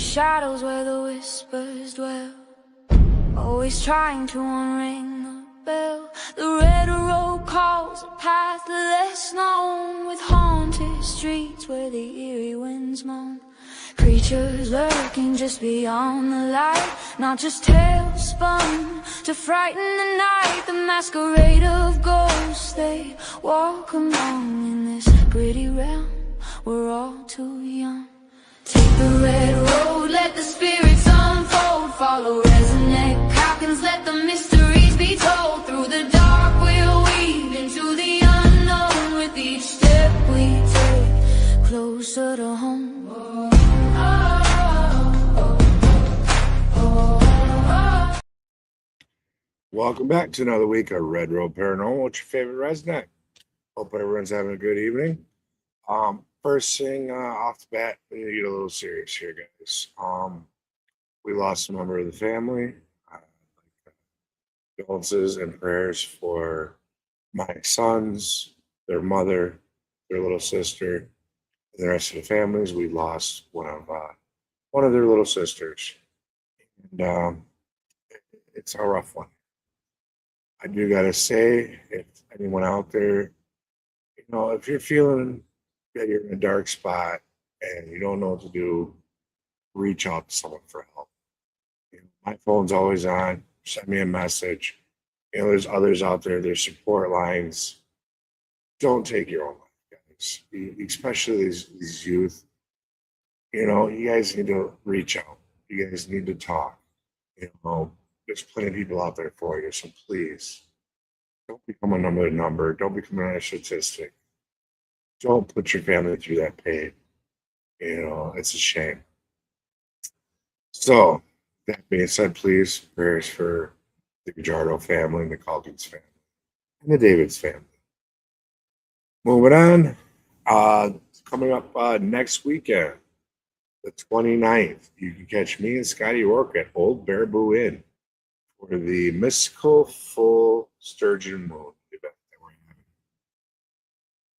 shadows where the whispers dwell, always trying to unring the bell. The red road calls a path less known, with haunted streets where the eerie winds moan. Creatures lurking just beyond the light, not just tales spun to frighten the night. The masquerade of ghosts, they walk along in this gritty realm. We're all too young. Take the red road, let the spirits unfold. Follow resonant cockings, let the mysteries be told. Through the dark we'll weave into the unknown, with each step we take closer to home. Welcome back to another week of Road Paranormal. What's your favorite resident? Hope everyone's having a good evening. First thing off the bat, we need to get a little serious here, guys. We lost a member of the family. Condolences and prayers for my sons, their mother, their little sister, and the rest of the families. We lost one of their little sisters, and it's a rough one. I do gotta say, if anyone out there, if you're feeling that you're in a dark spot and you don't know what to do, reach out to someone for help. My phone's always on. Send me a message. There's others out there. There's support lines. Don't take your own life, guys. Especially these youth. You guys need to reach out. You guys need to talk. There's plenty of people out there for you, so please don't become another number. Don't become another statistic. Don't put your family through that pain. It's a shame. So, that being said, please, prayers for the Gajardo family, and the Calkins family, and the Davids family. Moving on, coming up next weekend, the 29th, you can catch me and Scotty Rourke at Old Baraboo Inn for the Mystical Full Sturgeon Moon event that we're having.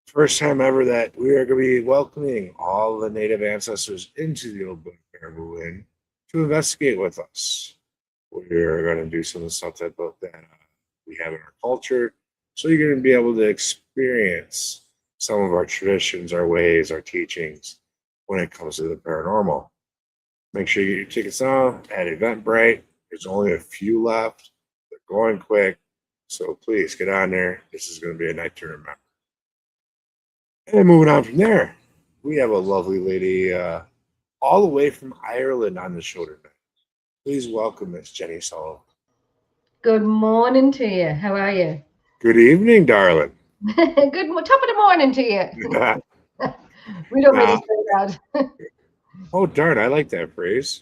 First time ever that we are going to be welcoming all the native ancestors into the Old Baraboo Inn to investigate with us. We're going to do some of the stuff that we have in our culture, so you're going to be able to experience some of our traditions, our ways, our teachings when it comes to the paranormal. Make sure you get your tickets now at Eventbrite. There's only a few left. They're going quick. So please get on there. This is going to be a night to remember. And moving on from there, we have a lovely lady all the way from Ireland on the show tonight. Please welcome Miss Jenny Sullivan. Good morning to you. How are you? Good evening, darling. Top of the morning to you. We don't really say that. Oh, darn, I like that phrase.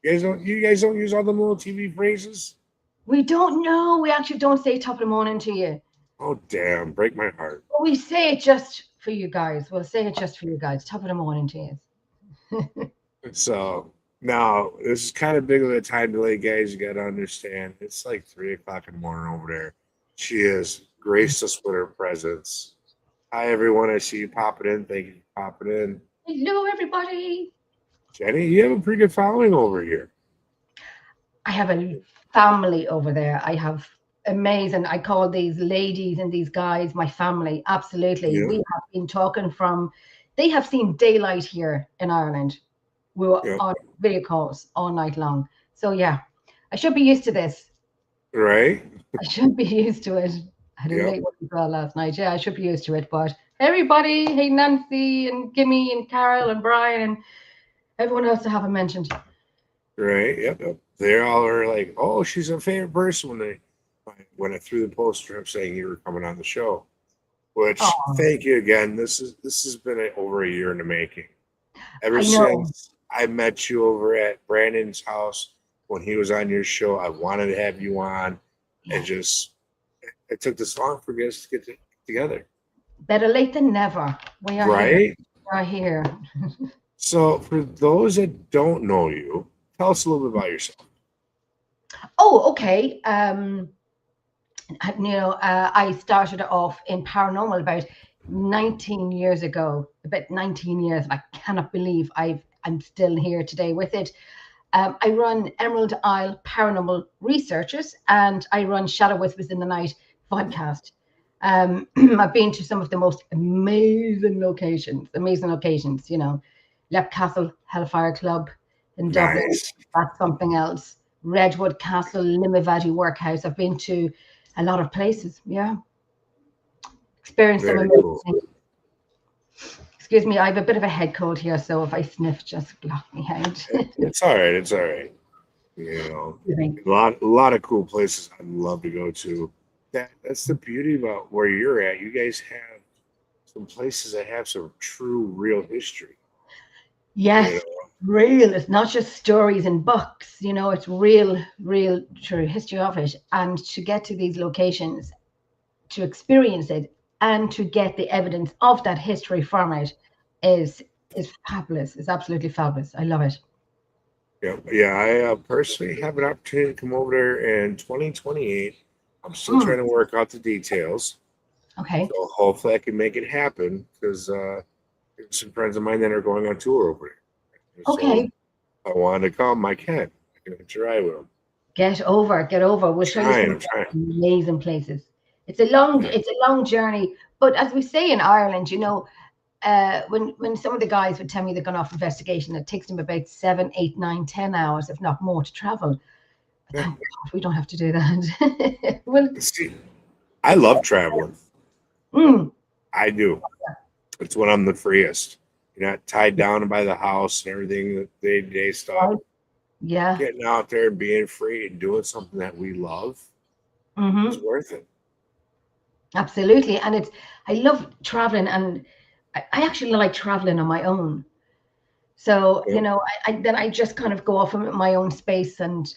You guys don't use all the little TV phrases? We don't know. We actually don't say top of the morning to you. Oh, damn. Break my heart. But we say it just for you guys. We'll say it just for you guys. Top of the morning to you. So, now, this is kind of big of a time delay, guys. You got to understand. It's like 3 o'clock in the morning over there. She has graced us with her presence. Hi, everyone. I see you popping in. Thank you for popping in. Hello, everybody. Jenny, you have a pretty good following over here. I have a family over there. I have amazing. I call these ladies and these guys my family. Absolutely. Yeah. We have been talking they have seen daylight here in Ireland. We were on video calls all night long. So, yeah, I should be used to this. Right? I should be used to it. I had a late one as well last night. Yeah, I should be used to it. But everybody, hey, Nancy and Gimme and Carol and Brian and everyone else I haven't mentioned. Right. Yep. They all are like, oh, she's a favorite person when I threw the poster up saying you were coming on the show. Which, thank you again. This has been over a year in the making. Ever since I met you over at Brandon's house when he was on your show, I wanted to have you on. Yeah. It took this long for us to get together. Better late than never. We are right. Here. We are here. So, for those that don't know you, tell us a little bit about yourself. Oh, okay. I started off in paranormal about 19 years ago. About 19 years. I cannot believe I've I'm still here today with it. I run Emerald Isle Paranormal Researchers, and I run Shadow Whispers in the Night podcast. I've been to some of the most amazing locations, you know, Lep Castle, Hellfire Club in Dublin. Nice. That's something else. Redwood Castle, Limavady Workhouse. I've been to a lot of places. Yeah. Experienced some Very amazing cool. things. Excuse me, I have a bit of a head cold here, so if I sniff, just block me out. It's all right. It's all right. You know, a lot of cool places I'd love to go to. That's the beauty about where you're at. You guys have some places that have some true, real history. Yes, You real. It's not just stories and books, you know, it's real, true history of it. And to get to these locations, to experience it, and to get the evidence of that history from it is fabulous. It's absolutely fabulous. I love it. Yeah. I personally have an opportunity to come over there in 2028. I'm still trying to work out the details. Okay. So hopefully I can make it happen because some friends of mine that are going on tour over there. Okay. So I wanted to come. I can. I can hitch a ride with them. Get over. We'll show you some amazing places. It's a long journey. But as we say in Ireland, you know, when some of the guys would tell me they're going off investigation, it takes them about 7, 8, 9, 10 hours, if not more, to travel. Thank God we don't have to do that. Well, see, I love traveling. I do. It's when I'm the freest. You're not tied down by the house and everything, the day-to-day stuff. Yeah. Getting out there and being free and doing something that we love is worth it. Absolutely. And I love traveling, and I actually like traveling on my own. So, you know, then I just kind of go off in my own space and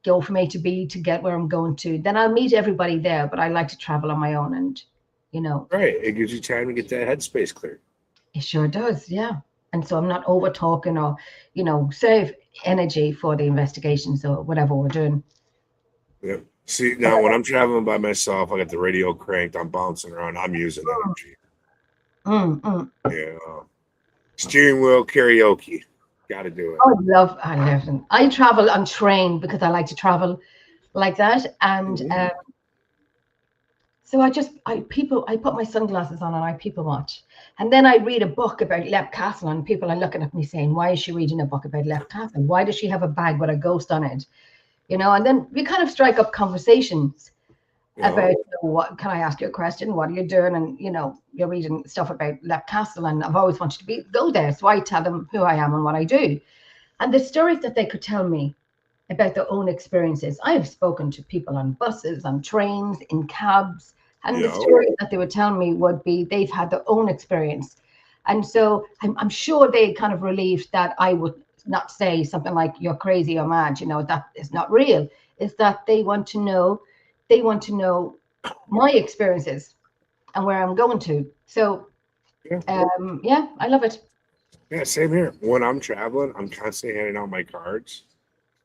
go from A to B to get where I'm going to. Then I'll meet everybody there, but I like to travel on my own, and, you know. Right. It gives you time to get that headspace cleared. It sure does, yeah. And so I'm not over talking or, you know, save energy for the investigations or whatever we're doing. Yep. See, now when I'm traveling by myself, I got the radio cranked, I'm bouncing around, I'm using energy. Yeah. Steering wheel karaoke. Got to do it. I love it. I travel on train because I like to travel like that. And so I put my sunglasses on and I people watch. And then I read a book about Lep Castle, and people are looking at me saying, why is she reading a book about Lep Castle? Why does she have a bag with a ghost on it? You know, and then we kind of strike up conversations about, you know, what can I ask you a question? What are you doing? And, you know, you're reading stuff about Lep Castle, and I've always wanted to go there. So I tell them who I am and what I do. And the stories that they could tell me about their own experiences. I have spoken to people on buses, on trains, in cabs, and the stories that they would tell me would be they've had their own experience. And so I'm sure they kind of relieved that I would not say something like, you're crazy or mad, you know, that is not real. Is that they want to know my experiences and where I'm going to. So, yeah, I love it. Yeah, same here. When I'm traveling, I'm constantly handing out my cards.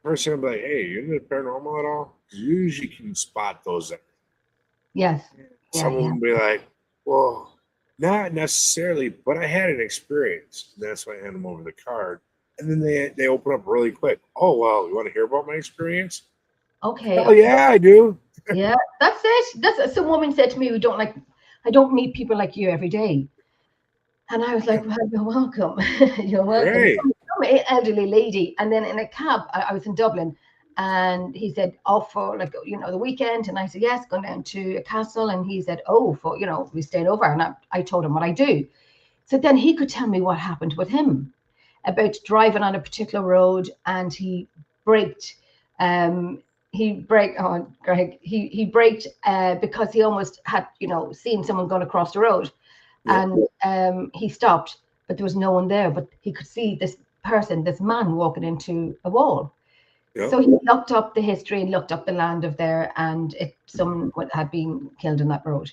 Person will be like, hey, you into paranormal at all? You usually can spot those there. Yes. Someone will be like, well, not necessarily, but I had an experience. And that's why I hand them over the card. And then they open up really quick. Oh, well, you want to hear about my experience? Okay. Oh, yeah, I do. Yeah, that's it. That's some woman said to me, I don't meet people like you every day. And I was like, well, you're welcome. You're welcome. Right. Some elderly lady. And then in a cab, I was in Dublin, and he said, oh, for like, you know, the weekend. And I said, yes, going down to a castle. And he said, oh, for, you know, we stayed over. And I told him what I do. So then he could tell me what happened with him about driving on a particular road, and he braked. He braked because he almost had, you know, seen someone going across the road. And he stopped, but there was no one there, but he could see this man walking into a wall. So he looked up the history and looked up the land of there, and someone had been killed on that road.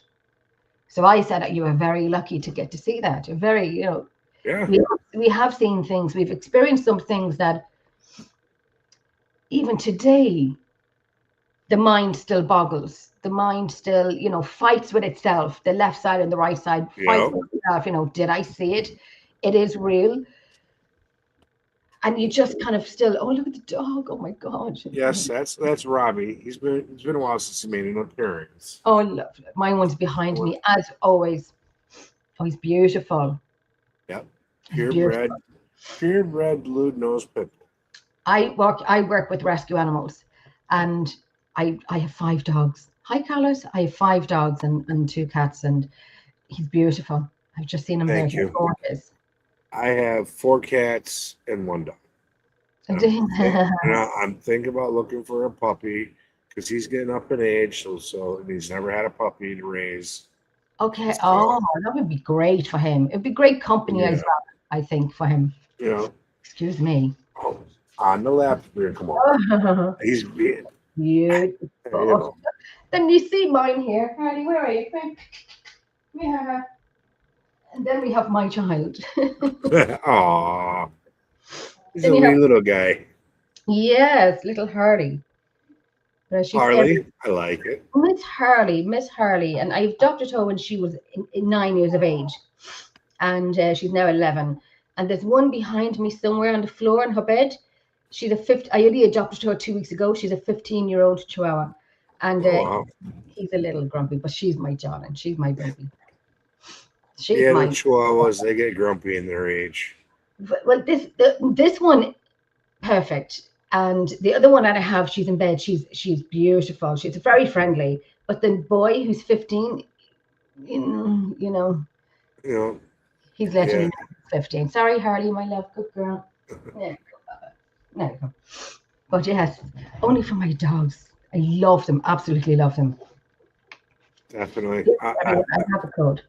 So I said, you are very lucky to get to see that. You're very, you know, we have seen things, we've experienced some things that even today the mind still boggles. The mind still, you know, fights with itself. The left side and the right side fights with itself. You know, did I see it? It is real. And you just kind of still, oh, look at the dog. Oh my God. Yes, that's Robbie. It's been a while since he made an appearance. Oh, lovely. My one's behind me, as always. Oh, he's beautiful. Yep. He's beautiful. Purebred blue nose pit bull. I work with rescue animals, and I have 5 dogs. Hi, Carlos. I have 5 dogs and 2 cats, and he's beautiful. I've just seen him there. Thank you. Gorgeous. I have 4 cats and 1 dog. I'm thinking about looking for a puppy because he's getting up in age, so he's never had a puppy to raise. Okay. Oh, that would be great for him. It'd be great company as well, I think, for him. Excuse me. Oh, on the left here, come on. He's being beautiful. Then you see mine here. Harley, where are you? Yeah. And then we have my child. Aww. He's a wee little guy. Yes, little Harley. Harley, I like it. Miss Harley. And I adopted her when she was 9 years of age. And she's now 11. And there's one behind me somewhere on the floor in her bed. She's I only adopted her 2 weeks ago. She's a 15-year-old Chihuahua. And he's a little grumpy, but she's my John and she's my baby. The Chihuahuas, they get grumpy in their age. Well, this one, perfect. And the other one that I have, she's in bed. She's beautiful. She's very friendly. But the boy who's 15, you know, he's letting me know he's 15. Sorry, Harley, my love, good girl. There you go. But yes, only for my dogs. I love them. Absolutely love them. Definitely. I have a code.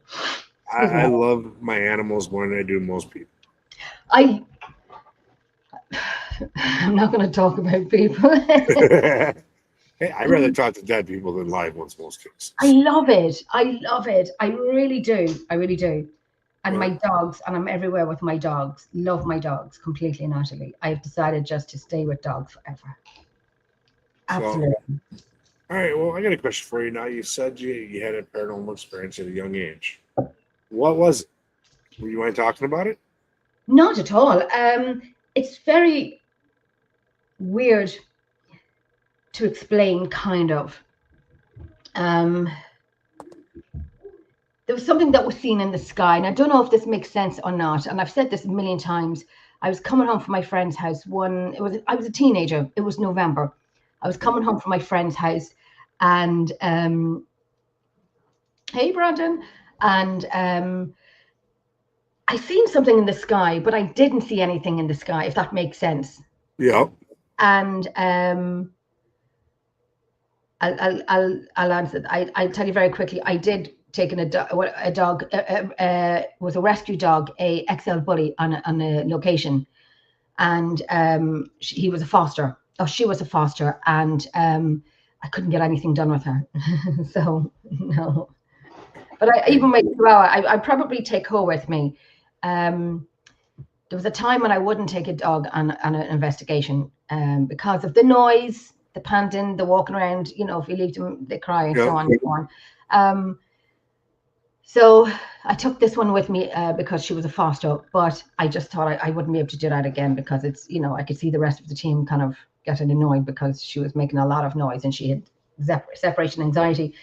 I love my animals more than I do most people. I'm not going to talk about people. Hey, I'd rather talk to dead people than live ones most cases. I love it. I really do. And my dogs, and I'm everywhere with my dogs. Love my dogs completely and utterly. I've decided just to stay with dogs forever. Absolutely. All right. Well, I got a question for you now. You said you had a paranormal experience at a young age. What was it? Were you mind talking about it? Not at all. It's very weird to explain, kind of. There was something that was seen in the sky, and I don't know if this makes sense or not. And I've said this a million times. I was coming home from my friend's house. I was a teenager. It was November. I was coming home from my friend's house, and hey, Brandon, and I seen something in the sky, but I didn't see anything in the sky, if that makes sense. Yeah. And I'll answer. I'll tell you very quickly. I did take a dog. Was a rescue dog, a XL bully on a location, and he was a foster. Oh, she was a foster, and I couldn't get anything done with her. So no. But even my Chihuahua, I'd probably take her with me. There was a time when I wouldn't take a dog on an investigation because of the noise, the panting, the walking around. If you leave them, they cry and so on and so on. So I took this one with me because she was a foster, but I just thought I wouldn't be able to do that again because it's, I could see the rest of the team kind of getting annoyed because she was making a lot of noise and she had separation anxiety.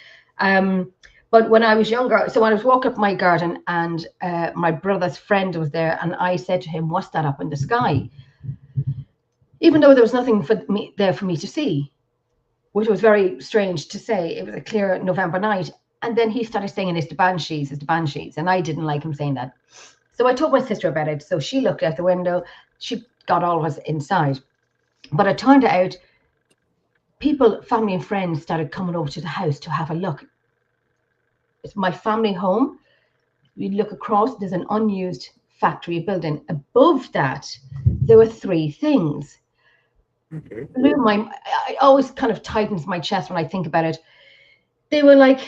But when I was younger, so I was walking up my garden and my brother's friend was there, and I said to him, "What's that up in the sky?" Even though there was nothing there for me to see, which was very strange to say. It was a clear November night. And then he started saying, it's the banshees. And I didn't like him saying that. So I told my sister about it. So she looked out the window. She got all of us inside. But it turned out people, family and friends started coming over to the house to have a look. It's my family home. We look across, there's an unused factory building. Above that, there were 3 things. Okay. It always kind of tightens my chest when I think about it. They were like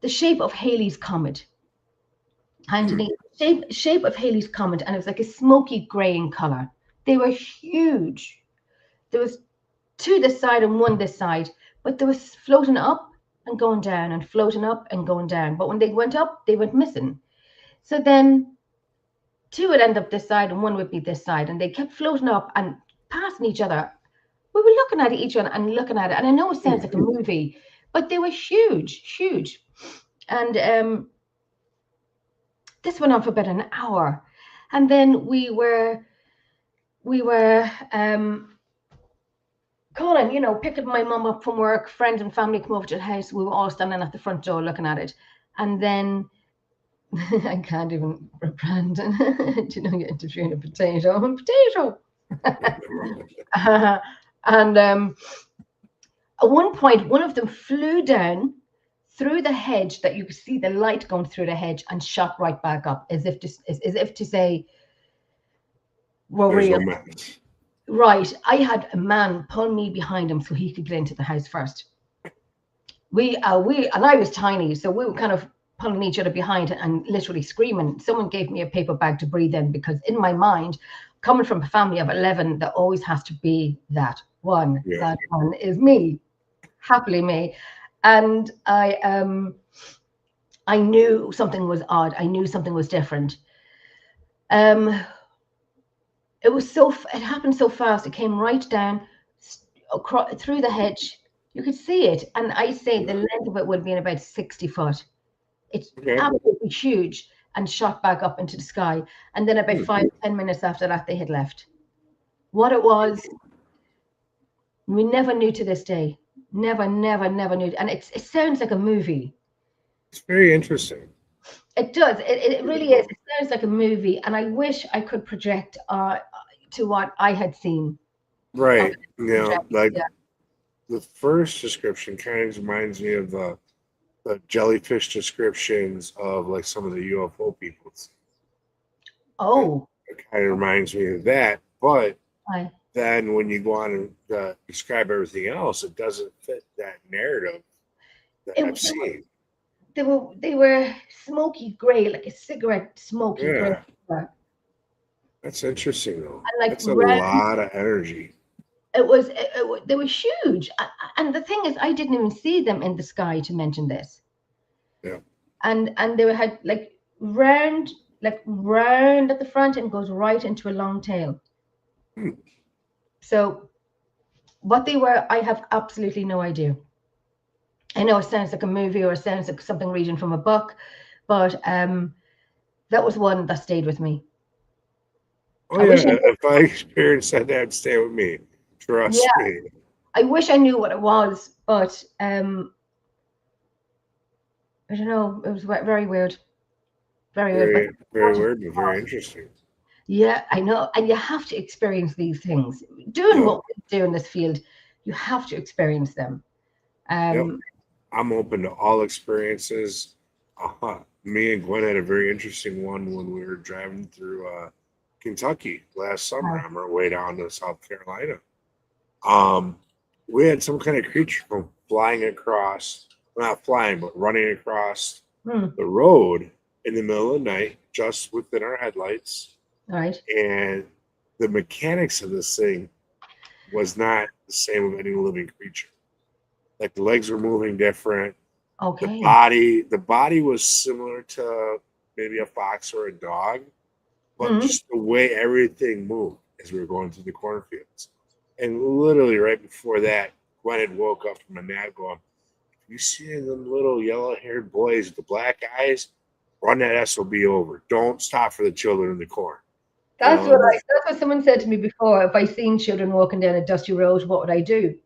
the shape of Halley's Comet. Anthony, shape of Halley's Comet, and it was like a smoky grey in colour. They were huge. There was 2 this side and 1 this side, but they was floating up and going down and floating up and going down. But when they went up, they went missing. So then two would end up this side and one would be this side, and they kept floating up and passing each other. We were looking at each other and looking at it, and I know it sounds like a movie, but they were huge, huge. And this went on for about an hour, and then we were calling, you know, picking my mum up from work. Friends and family come over to the house. We were all standing at the front door looking at it, and then I can't even brand. You know, you're interviewing a potato. And at one point, one of them flew down through the hedge that you could see the light going through the hedge and shot right back up, as if to say, "We're real." Right. I had a man pull me behind him so he could get into the house first. We and I was tiny, so we were kind of pulling each other behind and literally screaming. Someone gave me a paper bag to breathe in, because in my mind, coming from a family of 11, there always has to be that one. Yeah. That one is me, happily me. And I knew something was odd. I knew something was different. It happened so fast. It came right down through the hedge. You could see it. And I say the length of it would be about 60 foot. It's absolutely huge, and shot back up into the sky. And then about 5-10 minutes after that, they had left. What it was, we never knew to this day. Never knew. And it sounds like a movie. It's very interesting. It does. It really is. It sounds like a movie. And I wish I could project to what I had seen. Right. The first description kind of reminds me of the jellyfish descriptions of like some of the UFO people. Oh. It kind of reminds me of that. But then when you go on and describe everything else, it doesn't fit that narrative that I've seen. They were smoky gray, like a cigarette smoky gray. That's interesting, though. That's a lot of energy. They were huge. And the thing is, I didn't even see them in the sky, to mention this. Yeah. And they had like round at the front and goes right into a long tail. So what they were, I have absolutely no idea. I know it sounds like a movie, or it sounds like something reading from a book, but that was one that stayed with me. Oh, if I experienced that, that'd stay with me. Trust me. I wish I knew what it was, but I don't know. It was very weird. Very weird, but very interesting. Yeah, I know. And you have to experience these things. Doing what we do in this field, you have to experience them. I'm open to all experiences. Me and Gwen had a very interesting one when we were driving through Kentucky last summer on our way down to South Carolina. We had some kind of creature from flying across, not flying, but running across the road in the middle of the night, just within our headlights. Right. And the mechanics of this thing was not the same of any living creature. Like the legs were moving different. Okay. The body was similar to maybe a fox or a dog, but just the way everything moved as we were going through the cornfields. And literally right before that, Gwen had woke up from a nap going, "You see them little yellow-haired boys with the black eyes? Run that SOB over. Don't stop for the children in the corn." That's what someone said to me before. If I seen children walking down a dusty road, what would I do?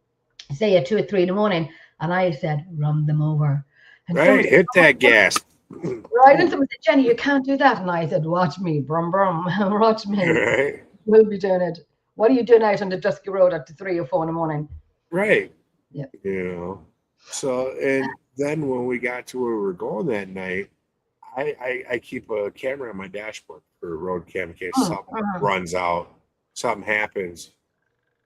Say at 2 or 3 in the morning, and I said, "Run them over." And right, hit that gas. Right, and someone said, "Jenny, you can't do that." And I said, "Watch me, brum brum, watch me. Right. We'll be doing it." What are you doing out on the dusty road at 3 or 4 in the morning? Right. Yeah. You know. So, and then when we got to where we were going that night, I keep a camera on my dashboard for road cam in case something runs out, something happens.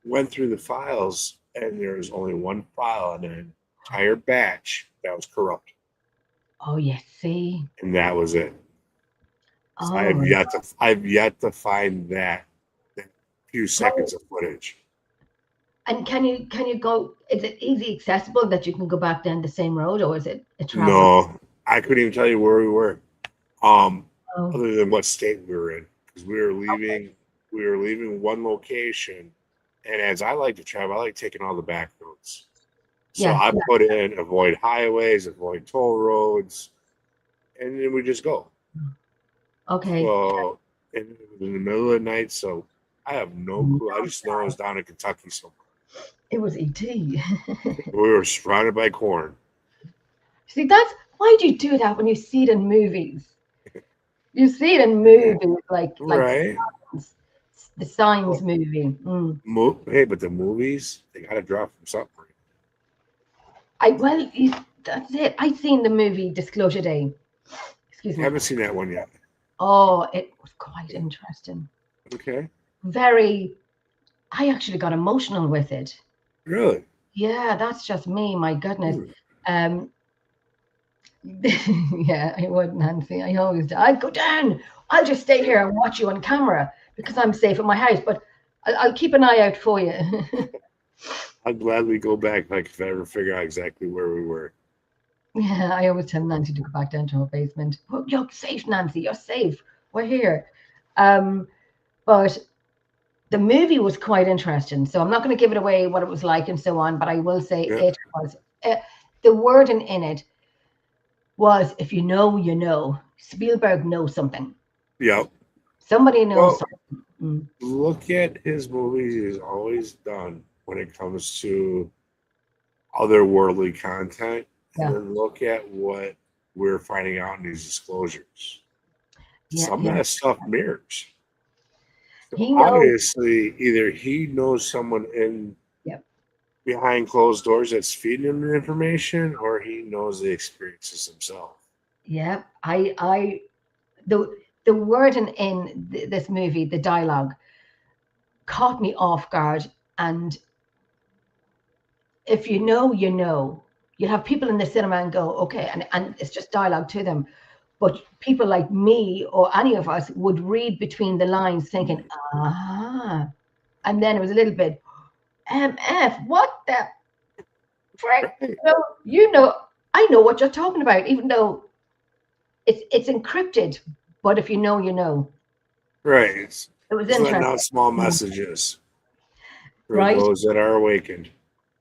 Went through the files, and there was only one file on an entire batch that was corrupt. Oh, yes, see. And that was it. Oh. I've yet to find that few seconds of footage. And can you go? Is it easy accessible that you can go back down the same road, or is it a travel? No, I couldn't even tell you where we were, other than what state we were in. because we were leaving one location, and as I like to travel, I like taking all the back roads. So Yeah, I yeah. put in avoid highways, avoid toll roads, and then we just go. Okay. So and it was in the middle of the night, so I have no clue. I just know I was down in Kentucky somewhere. It was ET. We were surrounded by corn. See, that's why do you do that when you see it in movies? You see it in movies like Right. the Signs Well, movie. hey, but the movies, they got to drop from something. That's it. I seen the movie Disclosure Day. Excuse I me. haven't seen that one yet. Oh, it was quite interesting. Okay. Very. I actually got emotional with it. Really? Yeah, that's just me. My goodness. Hmm. Um, yeah, I would, Nancy. I always do. I'd go down. I'll just stay here and watch you on camera because I'm safe at my house. But I'll keep an eye out for you. I'll gladly go back like if I ever figure out exactly where we were. Yeah, I always tell Nancy to go back down to her basement. Oh, you're safe, Nancy. You're safe. We're here. Um, but the movie was quite interesting. So I'm not going to give it away what it was like and so on. But I will say Yeah. it was the wording in it was, if you know, you know. Spielberg knows something. Yep. Somebody knows Well, something. look at his movies he's always done when it comes to otherworldly content, and Yeah, then look at what we're finding out in these disclosures. yeah, Some of yeah. that stuff mirrors. So He knows. obviously, either he knows someone in Yep. behind closed doors that's feeding him the information, or he knows the experiences himself. Yep. The wording in this movie, the dialogue, caught me off guard. And if you know, you know. You have people in the cinema and go, okay, and it's just dialogue to them. But people like me or any of us would read between the lines thinking, ah. And then it was a little bit, MF, what the frick? Right. I know what you're talking about, even though it's encrypted. But if you know, you know. Right. It was It's letting interesting. out small messages for Right? those that are awakened.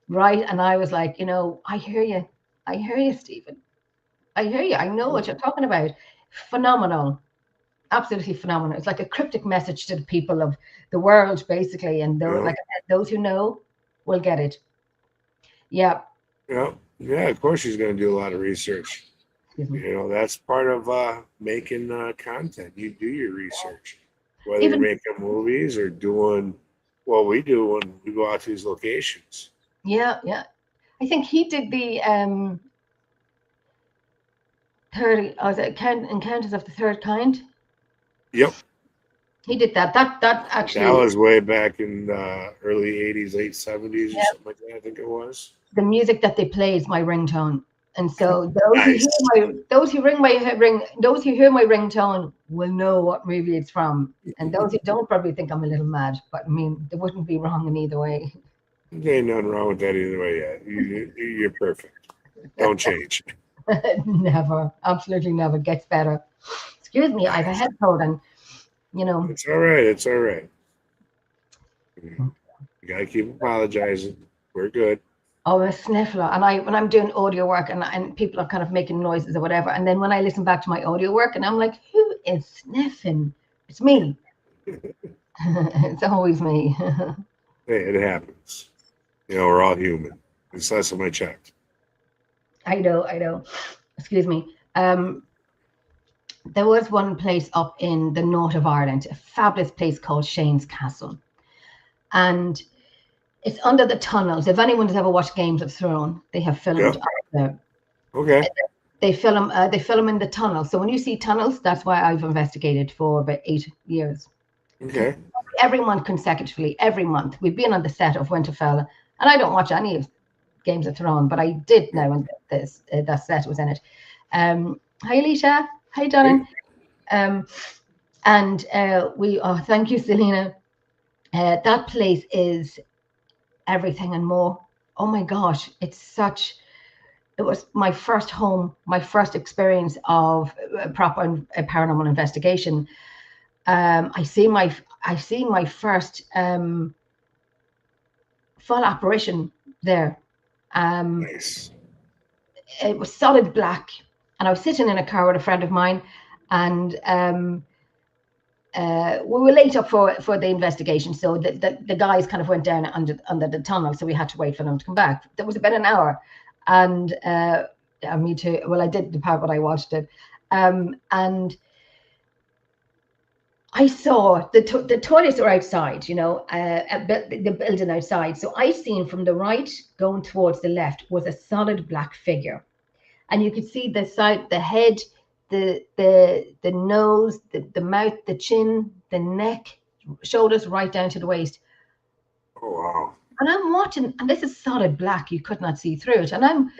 Right. And I was like, I hear you. I hear you, Stephen. I hear you. I know what you're talking about. Phenomenal. Absolutely phenomenal. It's like a cryptic message to the people of the world, basically. And You like know? I said, those who know will get it. Yeah. Yeah. Yeah, of course she's going to do a lot of research. Excuse me. That's part of making content. You do your research, whether you're Even, making movies or doing what we do when we go out to these locations. yeah, yeah. I think he did the 30, was it Encounters of the Third Kind? Yep. He did that. That That actually, was way back in the early 80s, late 70s or yeah, something like that, I think it was. the music that they play is my ringtone. And so Nice. those who hear my ringtone will know what movie it's from. And those who don't probably think I'm a little mad, but I mean, they wouldn't be wrong in either way. There ain't nothing wrong with that either way yet. You're perfect. Don't change. Never, absolutely never gets better. Excuse me, I have a Nice. head cold and, you know, It's all right. It's all right. You got to keep apologizing. We're good. oh, a sniffler. And when I'm doing audio work and people are kind of making noises or whatever, and then when I listen back to my audio work and I'm like, who is sniffing? It's me. It's always me. Hey, it happens. We're all human. It's last time I checked. I know. Excuse me. There was one place up in the north of Ireland, a fabulous place called Shane's Castle. And it's under the tunnels. If anyone has ever watched Games of Thrones, they have filmed Yep. up there. Okay. They film in the tunnels. So when you see tunnels, that's why I've investigated for about 8 years. Okay. Every month consecutively, every month. We've been on the set of Winterfell, and I don't watch any of Games of Thrones, but I did know when that set was in it. Hi, Alicia. Hi, Donnan. And thank you, Selena. That place is everything and more. Oh my gosh, it was my first home, my first experience of proper paranormal investigation. I see my first full apparition there. Nice. It was solid black, and I was sitting in a car with a friend of mine, and we were late up for the investigation, so the guys kind of went down under the tunnel, so we had to wait for them to come back. There was about an hour, and me too. Well, I did the part, but I watched it, and I saw the toilets are outside, you know, the building outside. So I seen from the right going towards the left was a solid black figure, and you could see the side, the head, the nose, the mouth, the chin, the neck, shoulders, right down to the waist. Oh wow! And I'm watching, and this is solid black; you could not see through it. And I'm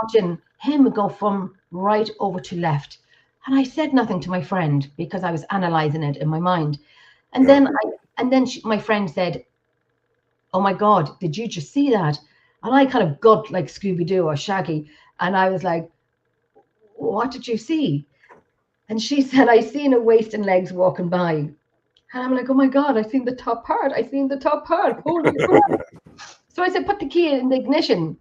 watching him go from right over to left. And I said nothing to my friend because I was analyzing it in my mind. And then my friend said, "Oh my God, did you just see that?" And I kind of got like Scooby-Doo or Shaggy. And I was like, "What did you see?" And she said, "I seen a waist and legs walking by." And I'm like, "Oh my God, I seen the top part. I seen the top part. Holy crap." So I said, "Put the key in the ignition."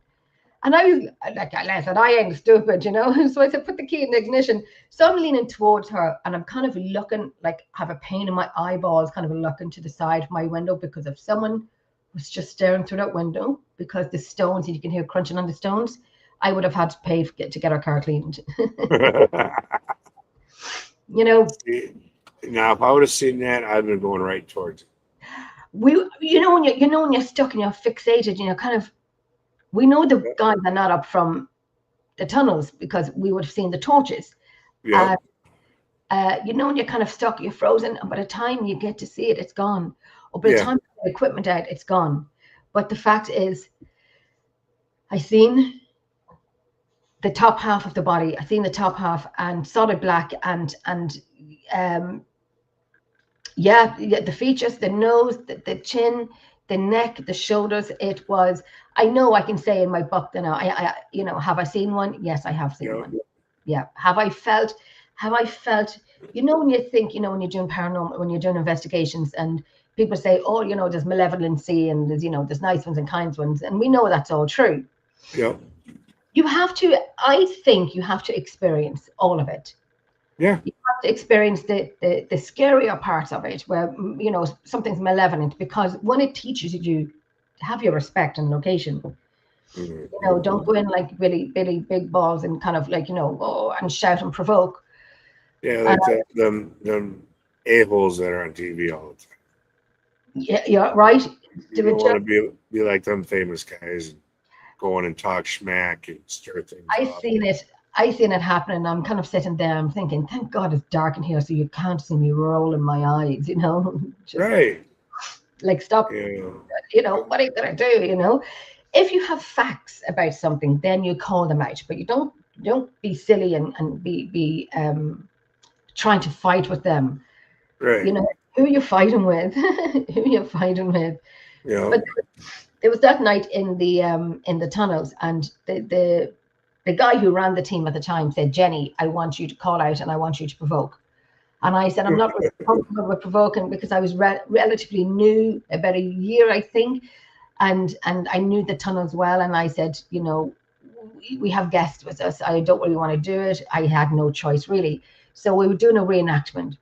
And I was like, I said, I ain't stupid, you know. So I said, "Put the key in the ignition." So I'm leaning towards her, and I'm kind of looking, like, have a pain in my eyeballs, kind of looking to the side of my window, because if someone was just staring through that window, because the stones, and you can hear crunching on the stones, I would have had to pay to get our car cleaned. You know. Now, if I would have seen that, I'd been going right towards it. You know when you're stuck and you're fixated, you know, kind of. We know the guys are not up from the tunnels because we would have seen the torches. Yeah. You know, when you're kind of stuck, you're frozen, and by the time you get to see it, it's gone. Or by the time you get the equipment out, it's gone. But the fact is, I seen the top half of the body. I seen the top half and solid black, and the features, the nose, the chin, the neck, the shoulders. It was. I know I can say in my book that now. You know, have I seen one? Yes, I have seen one. Yeah. Have I felt? You know, when you think, you know, when you're doing paranormal, when you're doing investigations, and people say, "Oh, you know, there's malevolency, and there's, you know, there's nice ones and kind ones," and we know that's all true. Yeah. You have to. I think you have to experience all of it. Yeah. You have to experience the scarier parts of it, where, you know, something's malevolent, because when it teaches you to have your respect and location. You know, don't go in like Billy big balls and kind of like, you know, and shout and provoke. Yeah, like them a-holes that are on TV all the time. Yeah, right. You don't want to be like them famous guys and go in and talk schmack and stir things up. I seen it happening. I'm kind of sitting there, I'm thinking, thank God it's dark in here so you can't see me rolling my eyes, you know. Just right. Like, stop. Yeah. You know, what are you gonna do? You know, if you have facts about something, then you call them out, but you don't be silly and be trying to fight with them. Right. You know, who are you fighting with? Who are you fighting with? Yeah. But there was that night in the tunnels, and the guy who ran the team at the time said, "Jenny, I want you to call out and I want you to provoke." And I said, "I'm not really comfortable with provoking," because I was relatively new, about a year, I think, and I knew the tunnels well. And I said, "You know, we have guests with us. I don't really want to do it." I had no choice, really. So we were doing a reenactment.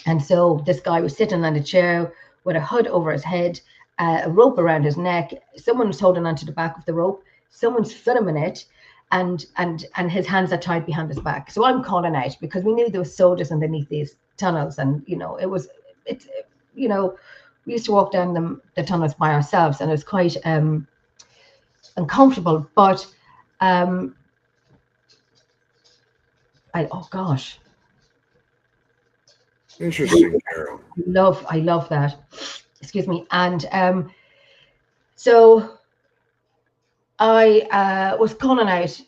And so this guy was sitting on a chair with a hood over his head, a rope around his neck. Someone was holding onto the back of the rope. Someone's filming it, and his hands are tied behind his back. So I'm calling out, because we knew there were soldiers underneath these tunnels, and you know, you know, we used to walk down the tunnels by ourselves, and it was quite uncomfortable. But oh gosh. Interesting, Carol. I love that. Excuse me. And so I was calling out.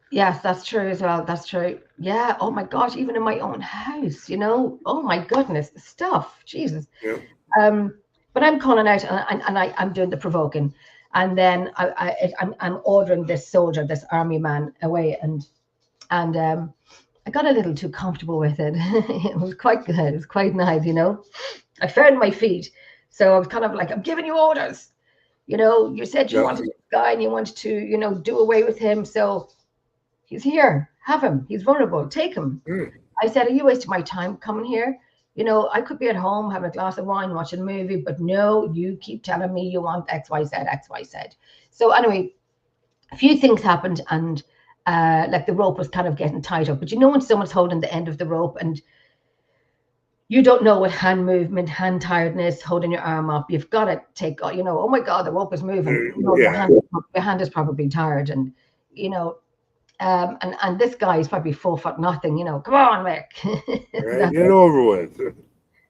Yes, that's true as well. That's true. Yeah. Oh my gosh, even in my own house, you know. Oh my goodness, stuff. Jesus. Yeah. But I'm calling out, and I'm doing the provoking, and then I'm ordering this soldier, this army man, away, and I got a little too comfortable with it. It was quite good. It was quite nice, you know. I found my feet. So I was kind of like, I'm giving you orders. You know, you said you wanted this guy and you wanted to, you know, do away with him. So he's here. Have him. He's vulnerable. Take him. I said, are you wasting my time coming here? You know, I could be at home having a glass of wine, watching a movie, but no, you keep telling me you want X, Y, Z, X, Y, Z. So anyway, a few things happened, and like the rope was kind of getting tied up. But you know when someone's holding the end of the rope and you don't know what hand movement, hand tiredness, holding your arm up, you've got to take, you know, oh my God, the rope is moving. No, Yeah. your hand is probably tired. And, you know, and this guy is probably 4 foot nothing, you know, come on, Mick. Right, get it over with.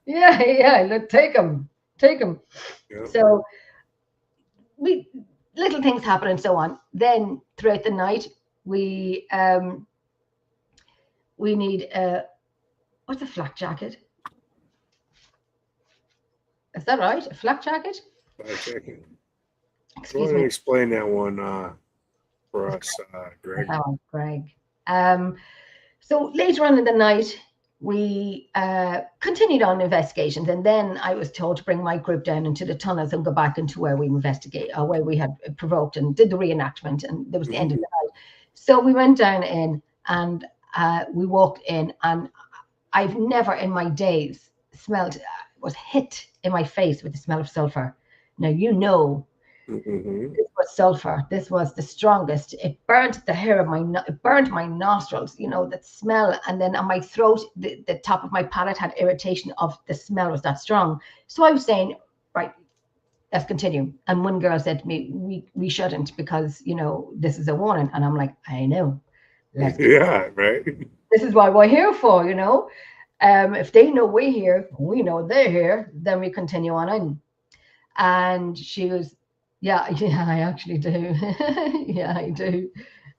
Yeah, look, take him. Yeah. So little things happen and so on. Then throughout the night, we need what's a flak jacket? Is that right? A flak jacket? Excuse me. Explain that one for us, Greg. Oh, Greg. So later on in the night, we continued on investigations, and then I was told to bring my group down into the tunnels and go back into where we investigate, or where we had provoked and did the reenactment, and there was the end of the night. So we went down in, and we walked in, and I've never in my days was hit in my face with the smell of sulfur. Now, you know, this was sulfur. This was the strongest. It burnt the hair of it burned my nostrils, you know, that smell. And then on my throat, the top of my palate had irritation of the smell was that strong. So I was saying, right, let's continue. And one girl said to me, we shouldn't, because, you know, this is a warning. And I'm like, I know. Yeah, right. This is what we're here for, you know. If they know we're here, we know they're here, then we continue on in. And she was, yeah, I actually do. Yeah, I do.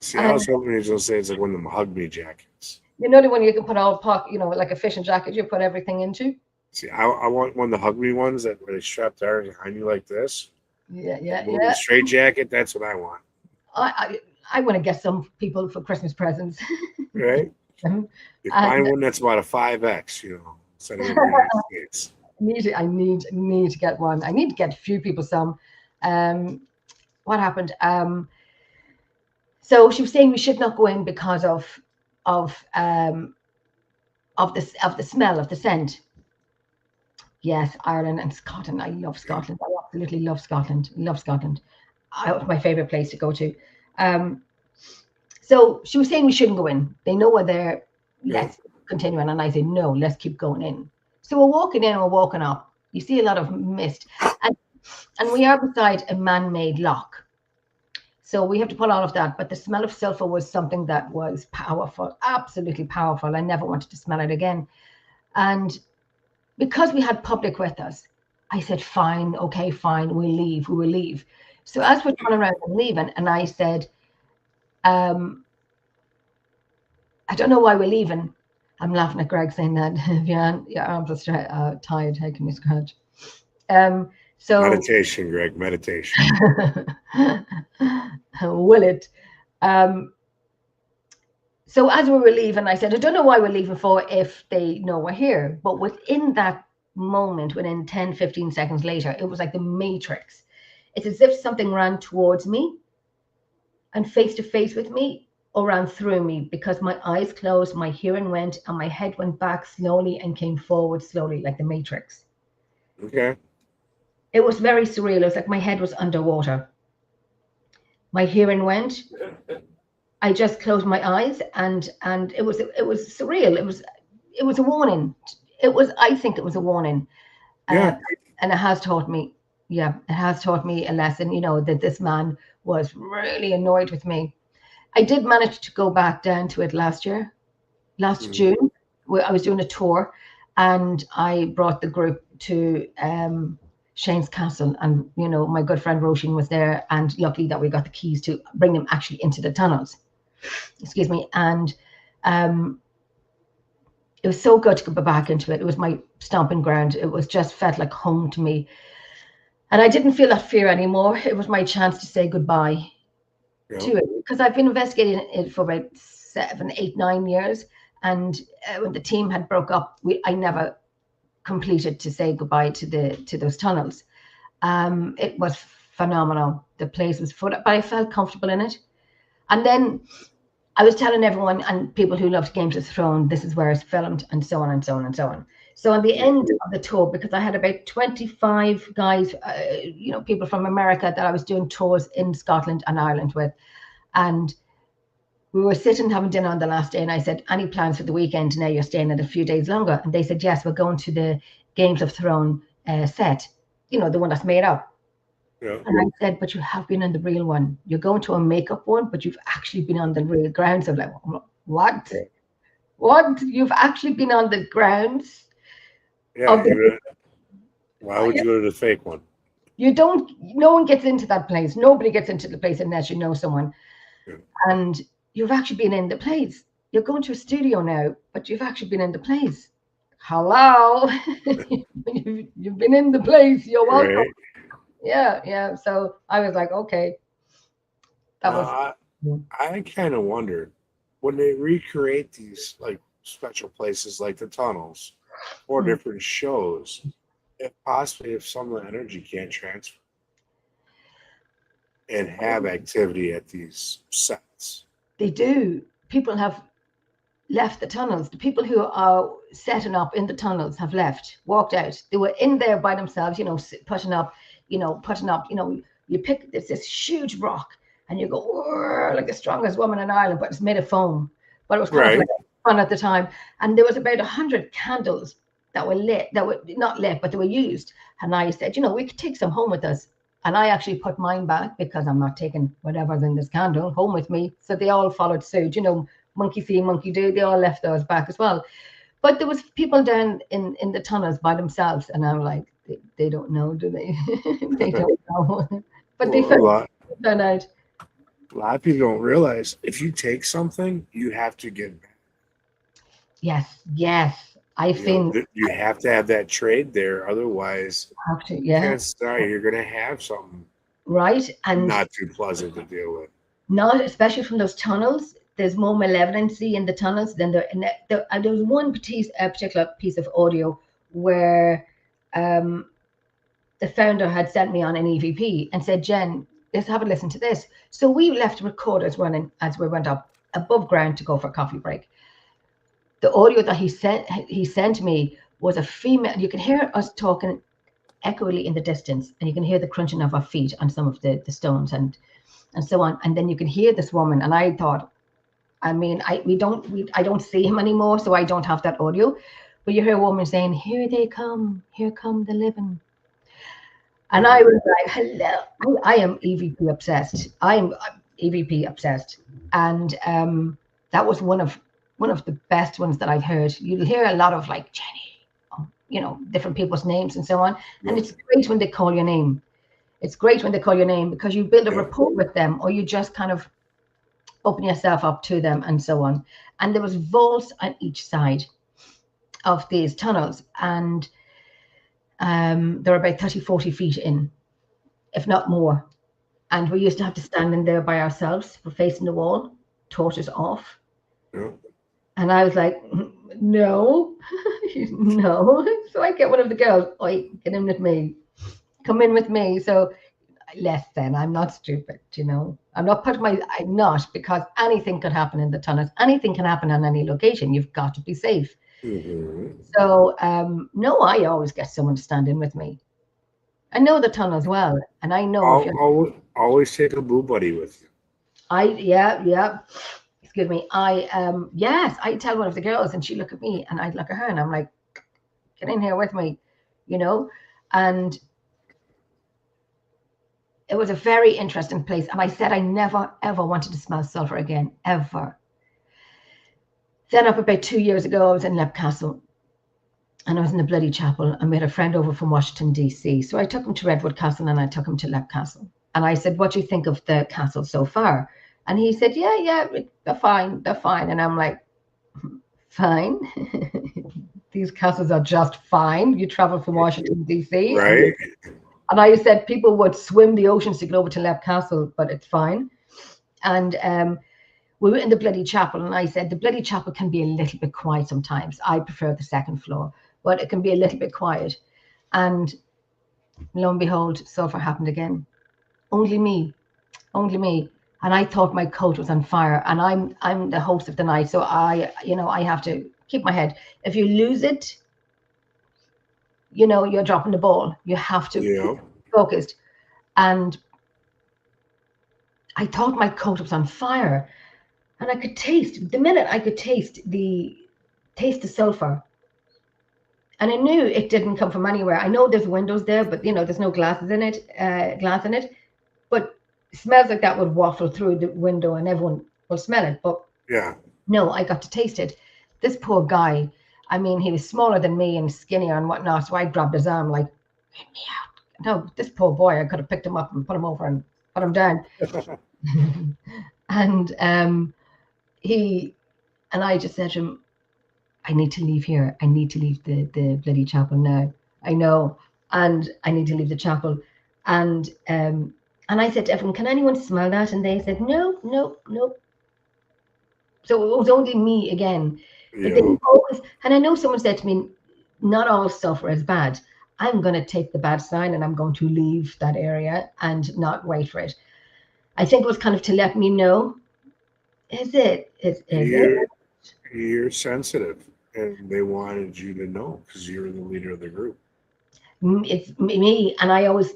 See, I was hoping you was going to say it's like one of them hug me jackets. You know the one you can put all you know, like a fishing jacket you put everything into? See, I want one of the hug me ones that where they strap the arms behind you like this. Yeah. Straight jacket, that's what I want. I want to get some people for Christmas presents. Right? You find one that's about a 5X, you know, instead of the United States. I need to get one. I need to get a few people some. What happened? So she was saying we should not go in because of the smell of the scent. Yes, Ireland and Scotland. I love Scotland. I absolutely love Scotland. Love Scotland. It's my favorite place to go to. So she was saying we shouldn't go in. They know we're there. Let's continue on. And I said, no, let's keep going in. So we're walking in, we're walking up. You see a lot of mist. And we are beside a man-made lock. So we have to pull all of that. But the smell of sulfur was something that was powerful, absolutely powerful. I never wanted to smell it again. And because we had public with us, I said, fine, okay, fine, we will leave. So as we're turning around and leaving, and I said, I don't know why we're leaving. I'm laughing at Greg saying that. Your arms are tired. How can you scratch? So meditation, Greg, meditation. Will it? So as we were leaving, I said, I don't know why we're leaving for if they know we're here. But within that moment, within 10, 15 seconds later, it was like the Matrix. It's as if something ran towards me and face to face with me, or ran through me, because my eyes closed, my hearing went, and my head went back slowly and came forward slowly, like the Matrix. Okay. It was very surreal. It was like my head was underwater. My hearing went. I just closed my eyes, and it was surreal. It was a warning. I think it was a warning. Yeah. And it has taught me. Yeah, it has taught me a lesson. You know, that this man was really annoyed with me. I did manage to go back down to it last June, where I was doing a tour, and I brought the group to Shane's Castle, and you know, my good friend Roisin was there, and luckily that we got the keys to bring them actually into the tunnels. Excuse me. And it was so good to go back into it. It was my stomping ground. It was just felt like home to me, and I didn't feel that fear anymore. It was my chance to say goodbye to it, because I've been investigating it for about 7, 8, 9 years, And when the team had broke up, I never completed to say goodbye to those tunnels. It was phenomenal. The place was full, but I felt comfortable in it. And then I was telling everyone and people who loved Games of Thrones, this is where it's filmed, and so on and so on and so on. So on the end of the tour, because I had about 25 guys, people from America that I was doing tours in Scotland and Ireland with, and we were sitting having dinner on the last day, and I said, any plans for the weekend? Now you're staying at a few days longer. And they said, yes, we're going to the Games of Thrones set, the one that's made up. Yeah. And I said, but you have been on the real one. You're going to a makeup one, but you've actually been on the real grounds. I'm like, what? Yeah. What? You've actually been on the grounds? Yeah. Why would you go to the fake one? You don't, no one gets into that place. Nobody gets into the place unless you know someone. Yeah. And you've actually been in the place. You're going to a studio now, but you've actually been in the place. Hello. You've been in the place. You're welcome. Right. Yeah. So I was like, okay. I kind of wonder when they recreate these like special places like the tunnels or different shows, if some of the energy can't transfer and have activity at these sets. They do. People have left the tunnels. The people who are setting up in the tunnels have left, walked out. They were in there by themselves, putting up, you pick this huge rock and you go like the strongest woman in Ireland, but it's made of foam. But it was kind of like fun at the time. And there was about 100 candles that were lit, that were not lit, but they were used. And I said, we could take some home with us. And I actually put mine back because I'm not taking whatever's in this candle home with me. So they all followed suit, monkey see, monkey do. They all left those back as well. But there was people down in the tunnels by themselves. And I'm like, they don't know, do they? They don't know. But they found out. A lot of people don't realize if you take something, you have to give back. Yes. I think you have to have that trade there. Otherwise, you can't start. You're going to have something and not too pleasant to deal with. Not especially from those tunnels. There's more malevolency in the tunnels than there. And there was one particular piece of audio where the founder had sent me on an EVP and said, Jen, let's have a listen to this. So we left recorders running as we went up above ground to go for a coffee break. The audio that he sent me was a female. You can hear us talking echoily in the distance, and you can hear the crunching of our feet on some of the stones and so on. And then you can hear this woman. And I thought, I don't see him anymore, so I don't have that audio. But you hear a woman saying, "Here they come, here come the living." And I was like, hello. I am EVP obsessed. I'm EVP obsessed, and that was one of the best ones that I've heard. You'll hear a lot of like Jenny, different people's names and so on. And it's great when they call your name. It's great when they call your name because you build a rapport with them, or you just kind of open yourself up to them and so on. And there was vaults on each side of these tunnels, and they're about 30, 40 feet in, if not more. And we used to have to stand in there by ourselves. We're facing the wall, torches off. Yeah. And I was like, no. So I get one of the girls, get in with me. Come in with me. So I'm not stupid, I'm not, because anything could happen in the tunnels. Anything can happen on any location. You've got to be safe. Mm-hmm. So, no, I always get someone to stand in with me. I know the tunnels well, and I know. Always take a boo buddy with you. Yeah. Excuse me. I tell one of the girls, and she look at me, and I'd look at her, and I'm like, get in here with me, and it was a very interesting place. And I said I never, ever wanted to smell sulfur again, ever. Then up about 2 years ago, I was in Lep Castle, and I was in the bloody chapel, and we had a friend over from Washington, D.C. So I took him to Redwood Castle, and I took him to Lep Castle. And I said, what do you think of the castle so far? And he said, yeah, they're fine. And I'm like, fine? These castles are just fine. You travel from Washington, D.C. Right. And I said people would swim the oceans to get over to Lep Castle, but it's fine. And we were in the bloody chapel, and I said, the bloody chapel can be a little bit quiet sometimes. I prefer the second floor, but it can be a little bit quiet. And lo and behold, sulfur happened again. Only me. And I thought my coat was on fire, and I'm the host of the night, so I have to keep my head. If you lose it, you're dropping the ball. You have to be focused. And I thought my coat was on fire, and I could taste the sulfur, and I knew it didn't come from anywhere. I know there's windows there, but there's no glass in it, but it smells like that would waffle through the window and everyone will smell it. But no, I got to taste it. This poor guy, I mean, he was smaller than me and skinnier and whatnot, so I grabbed his arm like, get me out. No, this poor boy, I could have picked him up and put him over and put him down. And I just said to him, I need to leave here. I need to leave the bloody chapel now. I know. And I need to leave the chapel. And I said to everyone, can anyone smell that? And they said, no. So it was only me again. But they always, and I know someone said to me, not all sulfur is bad. I'm going to take the bad sign and I'm going to leave that area and not wait for it. I think it was kind of to let me know, is it? You're sensitive, and they wanted you to know because you're the leader of the group. It's me, and I always,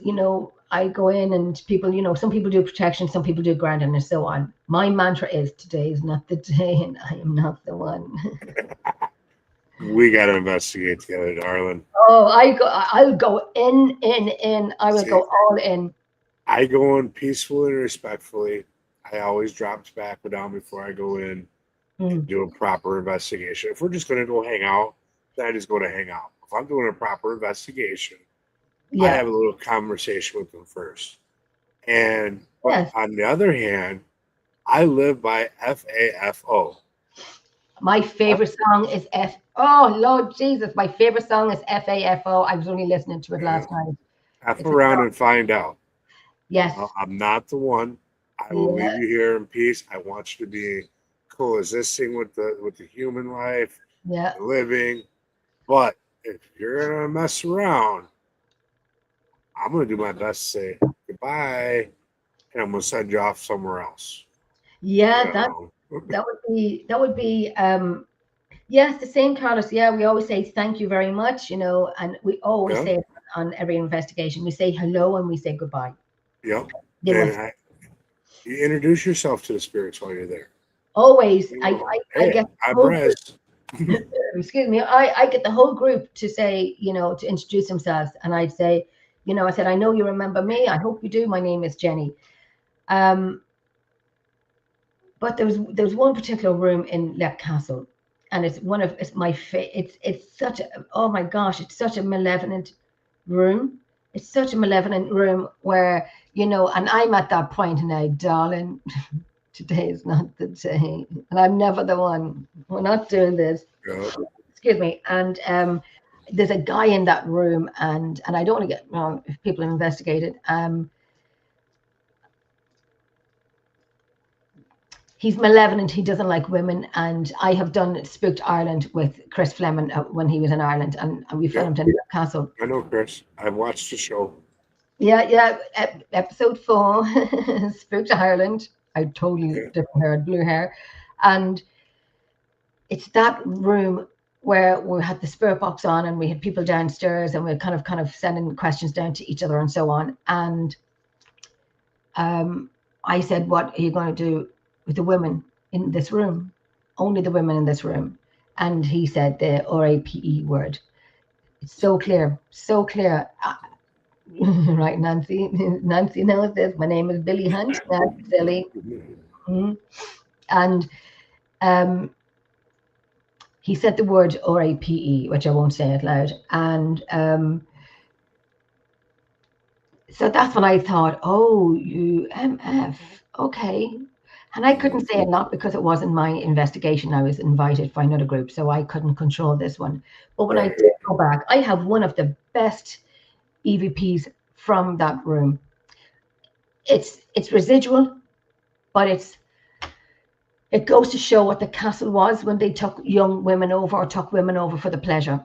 I go in and people, some people do protection, some people do grounding, and so on. My mantra is, today is not the day, and I am not the one. We got to investigate together, darling. Oh, I'll go in. I will go all in. I go in peacefully and respectfully. I always drop tobacco down before I go in and do a proper investigation. If we're just going to go hang out, then I just go to hang out. If I'm doing a proper investigation, I have a little conversation with them first. And on the other hand, I live by FAFO. My favorite song is Oh, Lord Jesus. My favorite song is FAFO. I was only listening to it last night. F around and find out. Yes. I'm not the one. I will leave you here in peace. I want you to be coexisting with the human life, living. But if you're gonna mess around, I'm gonna do my best to say goodbye, and I'm gonna send you off somewhere else. Yeah, that would be yes, the same, Carlos. Yeah, we always say thank you very much, and we always say it on every investigation. We say hello and we say goodbye. Yep. And you introduce yourself to the spirits while you're there. Always. I get excuse me. I get the whole group to say, to introduce themselves, and I'd say, I said, I know you remember me. I hope you do. My name is Jenny. But there's one particular room in Lep Castle, and it's my it's such a, oh my gosh, it's such a malevolent room. It's such a malevolent room where, and I'm at that point now, darling, today is not the day. And I'm never the one. We're not doing this. Excuse me. And there's a guy in that room, and I don't want to get wrong if people have investigated. He's malevolent. He doesn't like women. And I have done Spooked Ireland with Chris Fleming when he was in Ireland, and we filmed in Castle. I know Chris. I've watched the show. Yeah. Episode 4, Spooked Ireland. I totally different hair, blue hair. And it's that room where we had the spirit box on and we had people downstairs and we were kind of sending questions down to each other and so on. And I said, what are you going to do with the women in this room? Only the women in this room. And he said the RAPE word. It's so clear. Right, Nancy knows this. My name is Billy Hunt. Nancy Silly. And he said the word RAPE, which I won't say out loud. And so that's when I thought, oh, UMF, okay. And I couldn't say a lot because it wasn't my investigation. I was invited by another group, so I couldn't control this one. But when I did go back, I have one of the best EVPs from that room. It's residual, but it's It goes to show what the castle was when they took young women over or took women over for the pleasure.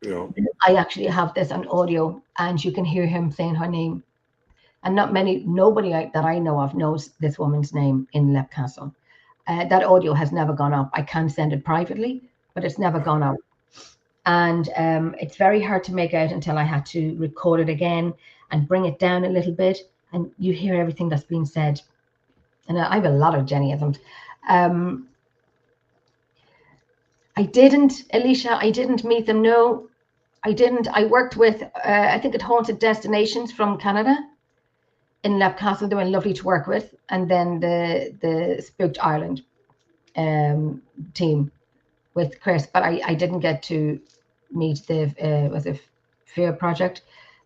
Yeah. I actually have this on audio, and you can hear him saying her name. And nobody that I know of knows this woman's name in Lep Castle. That audio has never gone up. I can send it privately, but it's never gone up. And it's very hard to make out until I had to record it again and bring it down a little bit, and you hear everything that's being said. And I have a lot of Jennyisms. Alicia, I didn't meet them. No, I didn't. I worked with, I think, at Haunted Destinations from Canada in Lep Castle. They were lovely to work with. And then the Spooked Ireland team with Chris, but I didn't get to meet the was it Fear Project,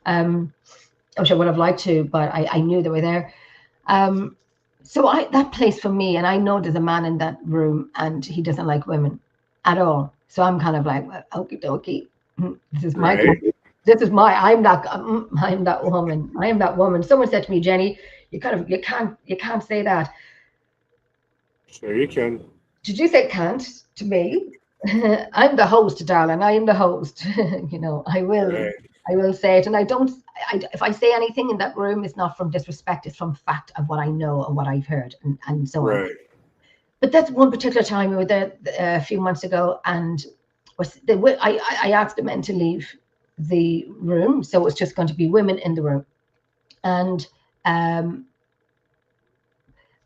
which I would have liked to, but I knew they were there. So that place for me, and I know there's a man in that room, and he doesn't like women at all. So I'm kind of like, well, okie dokie, this is my, Right. this is my, I'm that woman. I am that woman. Someone said to me, Jenny, you can't say that. Sure you can. Did you say can't to me? I'm the host, darling. I am the host. You know, I will say it, and I don't. If I say anything in that room, it's not from disrespect. It's from fact of what I know and what I've heard, and so on. Right. But that's one particular time we were there a few months ago, and I asked the men to leave the room, so it was just going to be women in the room, and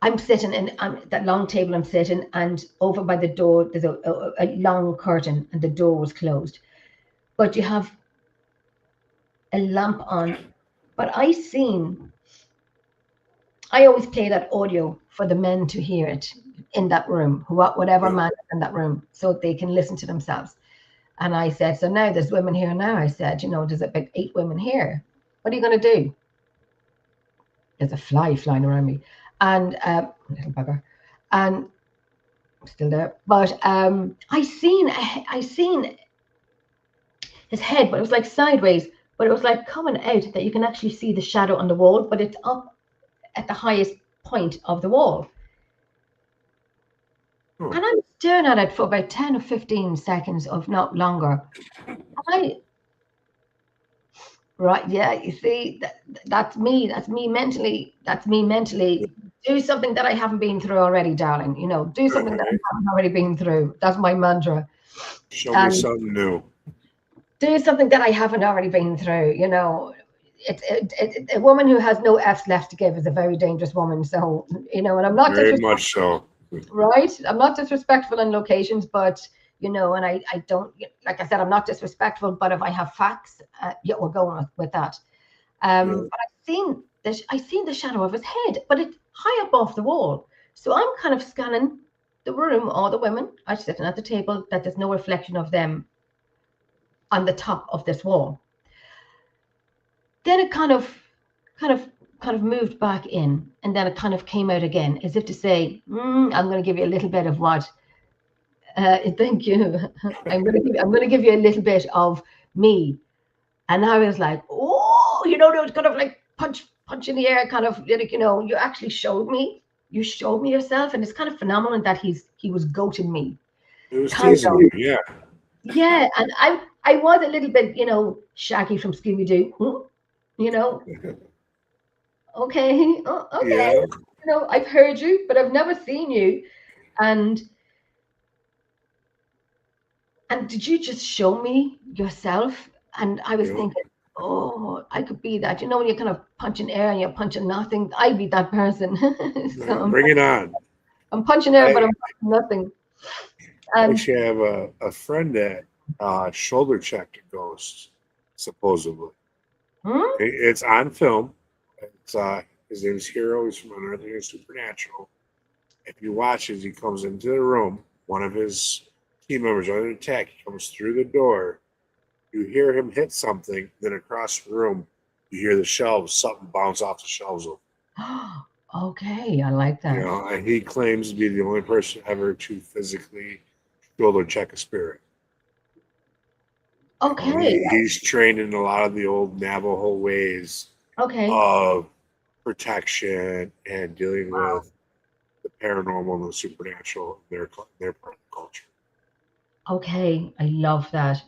I'm sitting in that long table. I'm sitting, and over by the door, there's a long curtain, and the door was closed. But you have a lamp on. But I always play that audio for the men to hear it in that room, whatever man is in that room, so they can listen to themselves. And I said, so now there's women here now. I said, you know, there's about 8 women here. What are you going to do? There's a fly flying around me. And little bugger, and I'm still there. But I seen his head, but it was like sideways. But it was like coming out that you can actually see the shadow on the wall, but it's up at the highest point of the wall. And I'm staring at it for about 10 or 15 seconds, if not longer. Right, yeah, you see, that's me mentally. Do something that I haven't been through already, darling. You know, do something that I haven't already been through. That's my mantra. Show me something new. Do something that I haven't already been through. You know, a woman who has no F's left to give is a very dangerous woman. So, you know, and I'm not very much so. Right, I'm not disrespectful in locations, but you know, and I don't, like I said, I'm not disrespectful, but if I have facts, yeah, we're going with that. But I seen the shadow of his head, but it's high up off the wall. So I'm kind of scanning the room, all the women are sitting at the table, that there's no reflection of them on the top of this wall. Then it kind of moved back in, and then it kind of came out again, as if to say, I'm going to give you a little bit of what. Thank you. I'm going to give you a little bit of me. And I was like, oh, you know, there was kind of like punch in the air, kind of like, you know, you actually showed me yourself, and it's kind of phenomenal that he was goating me. It was teasing you, yeah. Yeah, and I was a little bit, you know, Shaggy from Scooby-Doo, you know. Okay, okay. Yeah. You know, I've heard you, but I've never seen you. And did you just show me yourself? And I was thinking, oh, I could be that. You know, when you're kind of punching air and you're punching nothing, I'd be that person. So bring it on. I'm punching air, but I'm punching nothing. I actually have a friend that shoulder checked a ghost, supposedly. It's on film. It's his name's Hero. He's from Another Supernatural. If you watch as he comes into the room, one of his team members under attack, he comes through the door. You hear him hit something, then across the room, you hear the shelves, something bounce off the shelves. Okay, I like that. You know, and he claims to be the only person ever to physically shoulder check a spirit. Okay. He's trained in a lot of the old Navajo ways of protection and dealing with the paranormal and the supernatural in their part of the culture. Okay, I love that.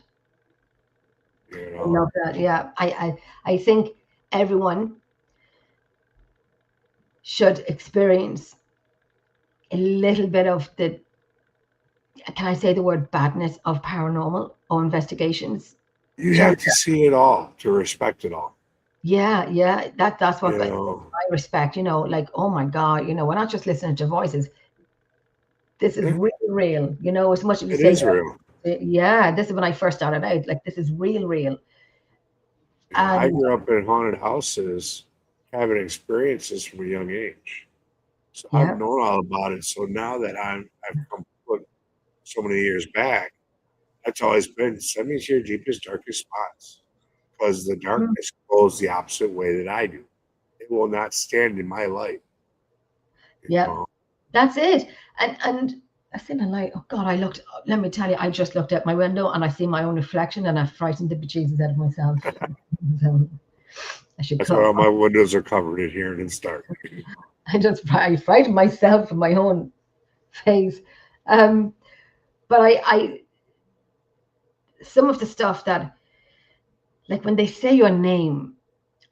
You I know, love that. Yeah, I think everyone should experience a little bit of the, can I say the word badness of paranormal or investigations? you Just, have to see it all to respect it all. yeah, that's what You I know, respect, like, oh my God, we're not just listening to voices. This is yeah, real, real, as much as you it say, is real. yeah, this is when I first started out, like, this is real, real. Yeah, I And grew up in haunted houses, having experiences from a young age. So I've yeah, known all about it. So now that I've come look so many years back, that's always been send me to your deepest, darkest spots. Because the mm, darkness goes the opposite way that I do. It will not stand in my light. You yeah, know? that's it. And I seen a light. Oh God, let me tell you, I just looked out my window and I see my own reflection and I frightened the bejesus out of myself. So I should That's why cut. all my windows are covered in here and it's dark. I frightened myself in my own face. Um, but I some of the stuff that, like when they say your name,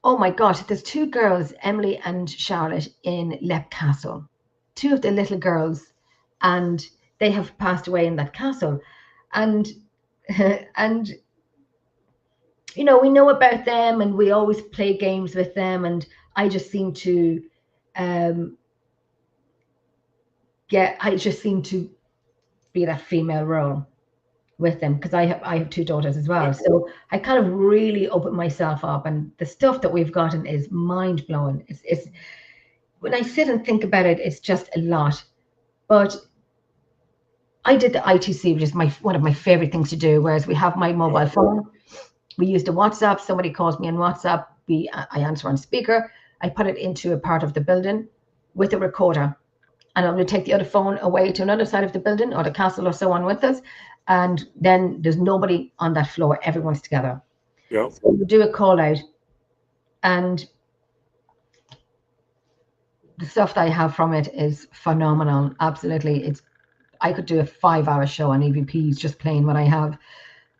oh my gosh, there's two girls, Emily and Charlotte, in Lep Castle. Two of the little girls, and they have passed away in that castle. And and we know about them and we always play games with them. And I just seem to um I just seem to be that female role with them because I have two daughters as well. Yeah. So I kind of really opened myself up, and the stuff that we've gotten is mind blowing. It's when I sit and think about it, it's just a lot. But I did the ITC, which is one of my favorite things to do. Whereas we have my mobile phone, we use the WhatsApp. Somebody calls me on WhatsApp. I answer on speaker. I put it into a part of the building with a recorder, and I'm going to take the other phone away to another side of the building or the castle or so on with us. And then there's nobody on that floor. Everyone's together. Yep. So we do a call out, and the stuff that I have from it is phenomenal. Absolutely, I could do a 5-hour show on EVPs just playing what I have.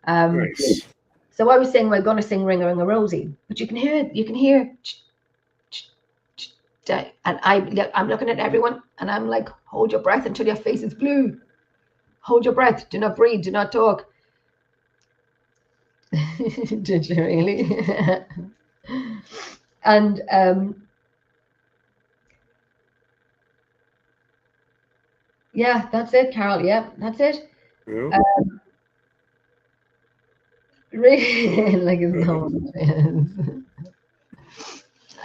Nice. So I was saying we're going to sing "Ring a Ring a Rosie," but you can hear it. You can hear, and I'm looking at everyone, and I'm like, hold your breath until your face is blue. Hold your breath. Do not breathe. Do not talk. Did you really? And yeah, that's it, Carol. Yeah, that's it. Yeah. Really, like it's no chance.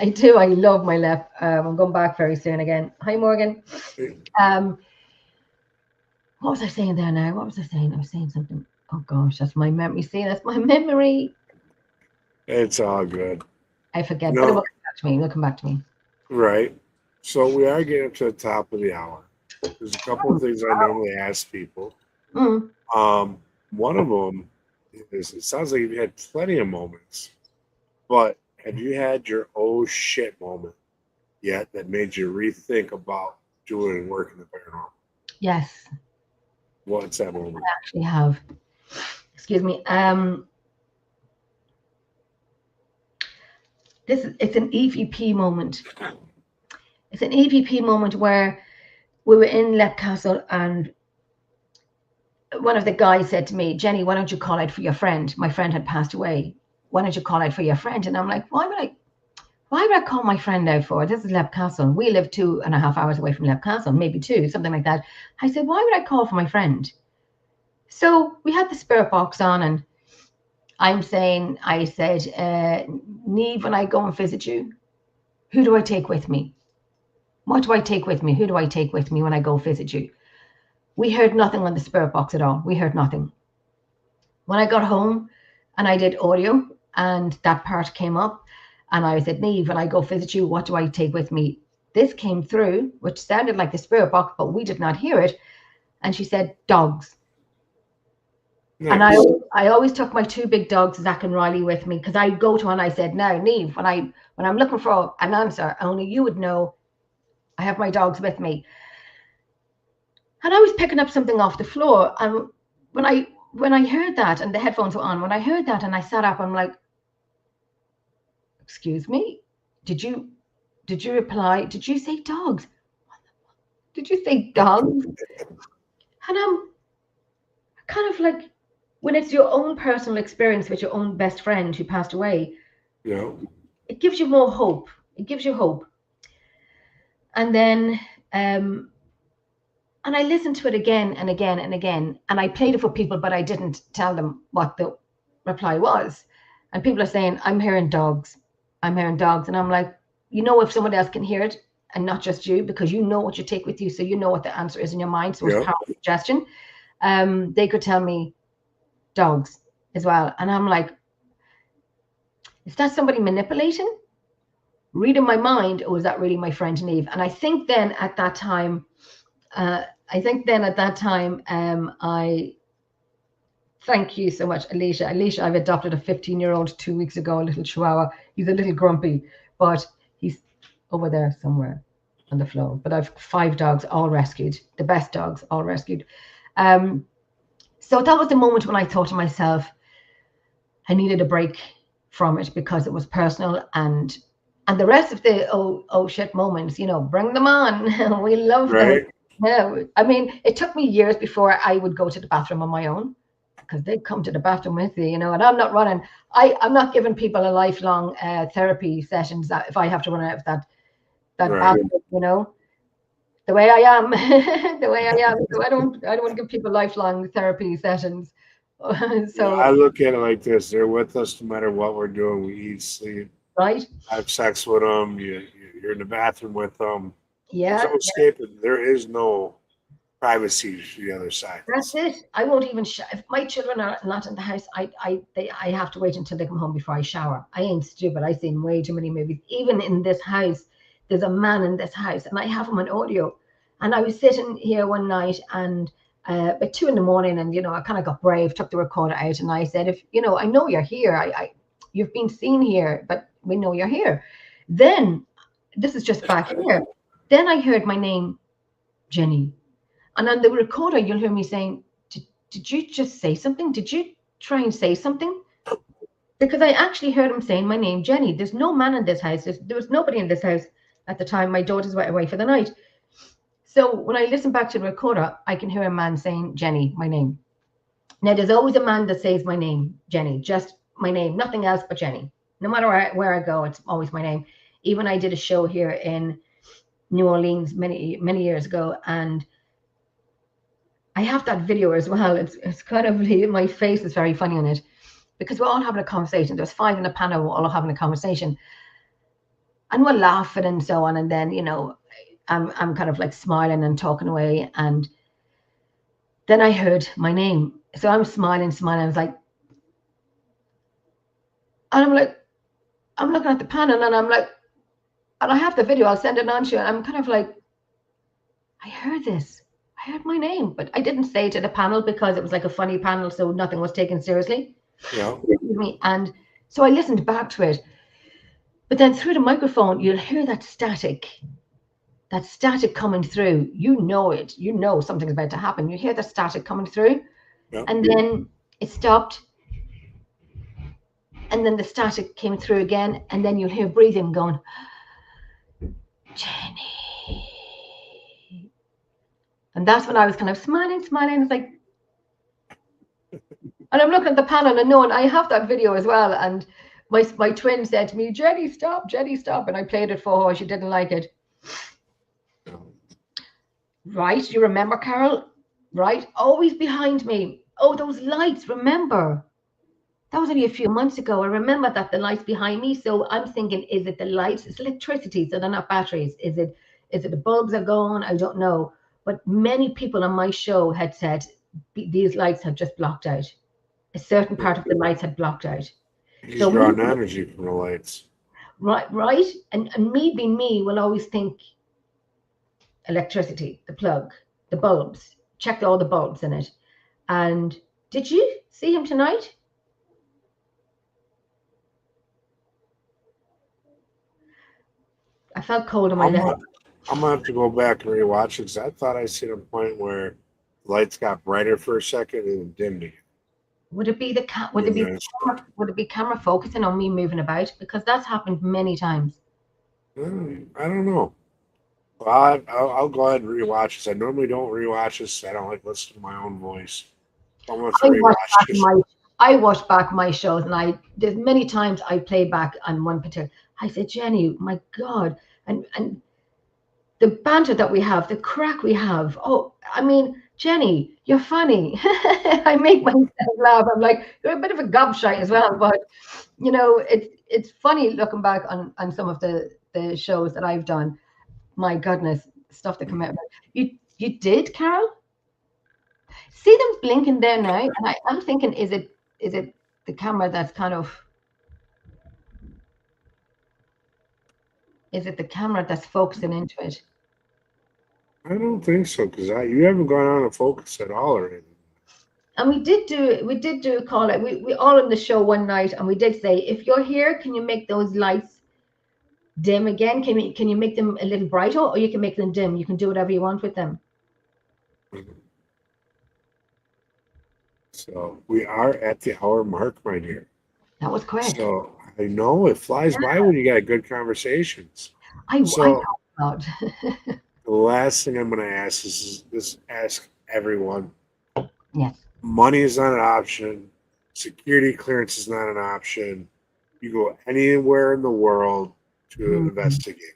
I do. I love my lap. I'm going back very soon again. Hi, Morgan. Um, what was I saying there now? What was I saying? I was saying something. Oh gosh, that's my memory. See, that's my memory. It's all good. I forget, but it No, will come back to me. It'll come back to me. right. So we are getting up to the top of the hour. There's a couple of things I normally ask people. Mm. One of them is it sounds like you've had plenty of moments, but have you had your oh shit moment yet that made you rethink about doing work in the paranormal? Yes, What's that moment? I actually have. Excuse me. It's an EVP moment. It's an EVP moment where we were in Lep Castle, and one of the guys said to me, "Jenny, why don't you call out for your friend? My friend had passed away. Why don't you call out for your friend?" And I'm like, why would I call my friend out for? This is Lep Castle. We live 2.5 hours away from Lep Castle, maybe 2, something like that. I said, why would I call for my friend? So we had the spirit box on, and I said, Neve, when I go and visit you, who do I take with me? What do I take with me? Who do I take with me when I go visit you? We heard nothing on the spirit box at all. We heard nothing. When I got home and I did audio and that part came up, and I said, Neve, when I go visit you, what do I take with me? This came through, which sounded like the spirit box, but we did not hear it. And she said, dogs. Nice. And I always took my two big dogs, Zach and Riley, with me, because I go to her and I said, now, Neve, when I'm looking for an answer, only you would know, I have my dogs with me. And I was picking up something off the floor. And when I heard that, and the headphones were on, when I heard that and I sat up, I'm like, excuse me, did you reply? Did you say dogs? Did you say dogs? And I'm kind of like, when it's your own personal experience with your own best friend who passed away, it gives you more hope. It gives you hope. And then, and I listened to it again and again and again, and I played it for people, but I didn't tell them what the reply was. And people are saying, I'm hearing dogs. I'm hearing dogs. And I'm like, if someone else can hear it and not just you, because you know what you take with you, so you know what the answer is in your mind. So it's powerful suggestion. They could tell me dogs as well. And I'm like, is that somebody manipulating? Reading my mind, or is that really my friend Neve? And I think then at that time, I thank you so much, Alicia. Alicia, I've adopted a 15-year-old 2 weeks ago, a little Chihuahua. He's a little grumpy, but he's over there somewhere on the floor. But I've 5 dogs, all rescued, the best dogs, all rescued. So that was the moment when I thought to myself, I needed a break from it because it was personal, and the rest of the oh shit moments, bring them on. We love them. Yeah, I mean, it took me years before I would go to the bathroom on my own, because they'd come to the bathroom with you, and I'm not running. I'm not giving people a lifelong therapy sessions that if I have to run out of that bathroom, the way I am, the way I am. So I don't want to give people lifelong therapy sessions. So I look at it like this: they're with us no matter what we're doing. We eat, sleep, right, have sex with them. You're in the bathroom with them. Yeah, there's no escaping. There is no privacy to the other side. That's it. I won't even if my children are not in the house, I have to wait until they come home before I shower. I ain't stupid. I've seen way too many movies. Even in this house, there's a man in this house, and I have him on audio. And I was sitting here one night, and at 2 a.m, and I kind of got brave, took the recorder out, and I said, if I know you're here, you've been seen here, but we know you're here. Then this is just back here. Then I heard my name, Jenny. And on the recorder, you'll hear me saying, did you just say something? Did you try and say something? Because I actually heard him saying my name, Jenny. There's no man in this house. There was nobody in this house at the time. My daughters were away for the night. So when I listen back to the recorder, I can hear a man saying, Jenny, my name. Now, there's always a man that says my name, Jenny, just my name, nothing else but Jenny. No matter where I go, it's always my name. Even I did a show here in New Orleans many, many years ago, and I have that video as well. It's kind of, my face is very funny on it, because we're all having a conversation. There's 5 in a panel, we're all having a conversation, and we're laughing and so on. And then, I'm kind of like smiling and talking away. And then I heard my name. So I'm smiling. I was like, and I'm looking at the panel, and I'm like, and I have the video, I'll send it on to you. And I'm kind of like, I heard this. I heard my name, but I didn't say it to the panel because it was like a funny panel, so nothing was taken seriously. Yeah. And so I listened back to it. But then through the microphone, you'll hear that static coming through. You know it. You know something's about to happen. You hear the static coming through. Yeah. And then it stopped. And then the static came through again. And then you'll hear breathing going, Jenny. And that's when I was kind of smiling. It's like, and I'm looking at the panel and knowing I have that video as well. And my twin said to me, Jenny, stop. And I played it for her. She didn't like it. Right. You remember, Carol? Right. Always behind me. Oh, those lights. Remember? That was only a few months ago. I remember that the lights behind me. So I'm thinking, is it the lights? It's electricity. So they're not batteries. Is it the bulbs are gone? I don't know. But many people on my show had said these lights had just blocked out. A certain part of the lights had blocked out. He's drawing energy from the lights. Right. And me being me will always think electricity, the plug, the bulbs. Checked all the bulbs in it. And did you see him tonight? I felt cold on my leg. I'm gonna have to go back and rewatch it because I thought I seen a point where the lights got brighter for a second and then dimmed again. Would it be would it be would it be camera focusing on me moving about? Because that's happened many times. I don't know. Well, I'll go ahead and rewatch this. I normally don't rewatch this. I don't like listening to my own voice. I want to I watch rewatch back this. I watch back my shows, and there's many times I play back on one particular. I said, Jenny, my God, and the banter that we have, the crack we have. Oh, I mean, Jenny, you're funny. I make myself laugh. I'm like, you're a bit of a gobshite as well, but it's funny looking back on some of the shows that I've done. My goodness, stuff that come out. You did, Carol? See them blinking there now, and I'm thinking, is it the camera that's kind of, is it the camera that's focusing into it? I don't think so because you haven't gone on a focus at all or anything. And we did do a call out. We all in the show one night, and we did say, if you're here, can you make those lights dim again? Can you make them a little brighter, or you can make them dim? You can do whatever you want with them. So we are at the hour mark, my dear. That was quick. So I know it flies by when you got good conversations. I So thought. the last thing I'm going to ask is just ask everyone. Yes. Money is not an option. Security clearance is not an option. You go anywhere in the world to investigate.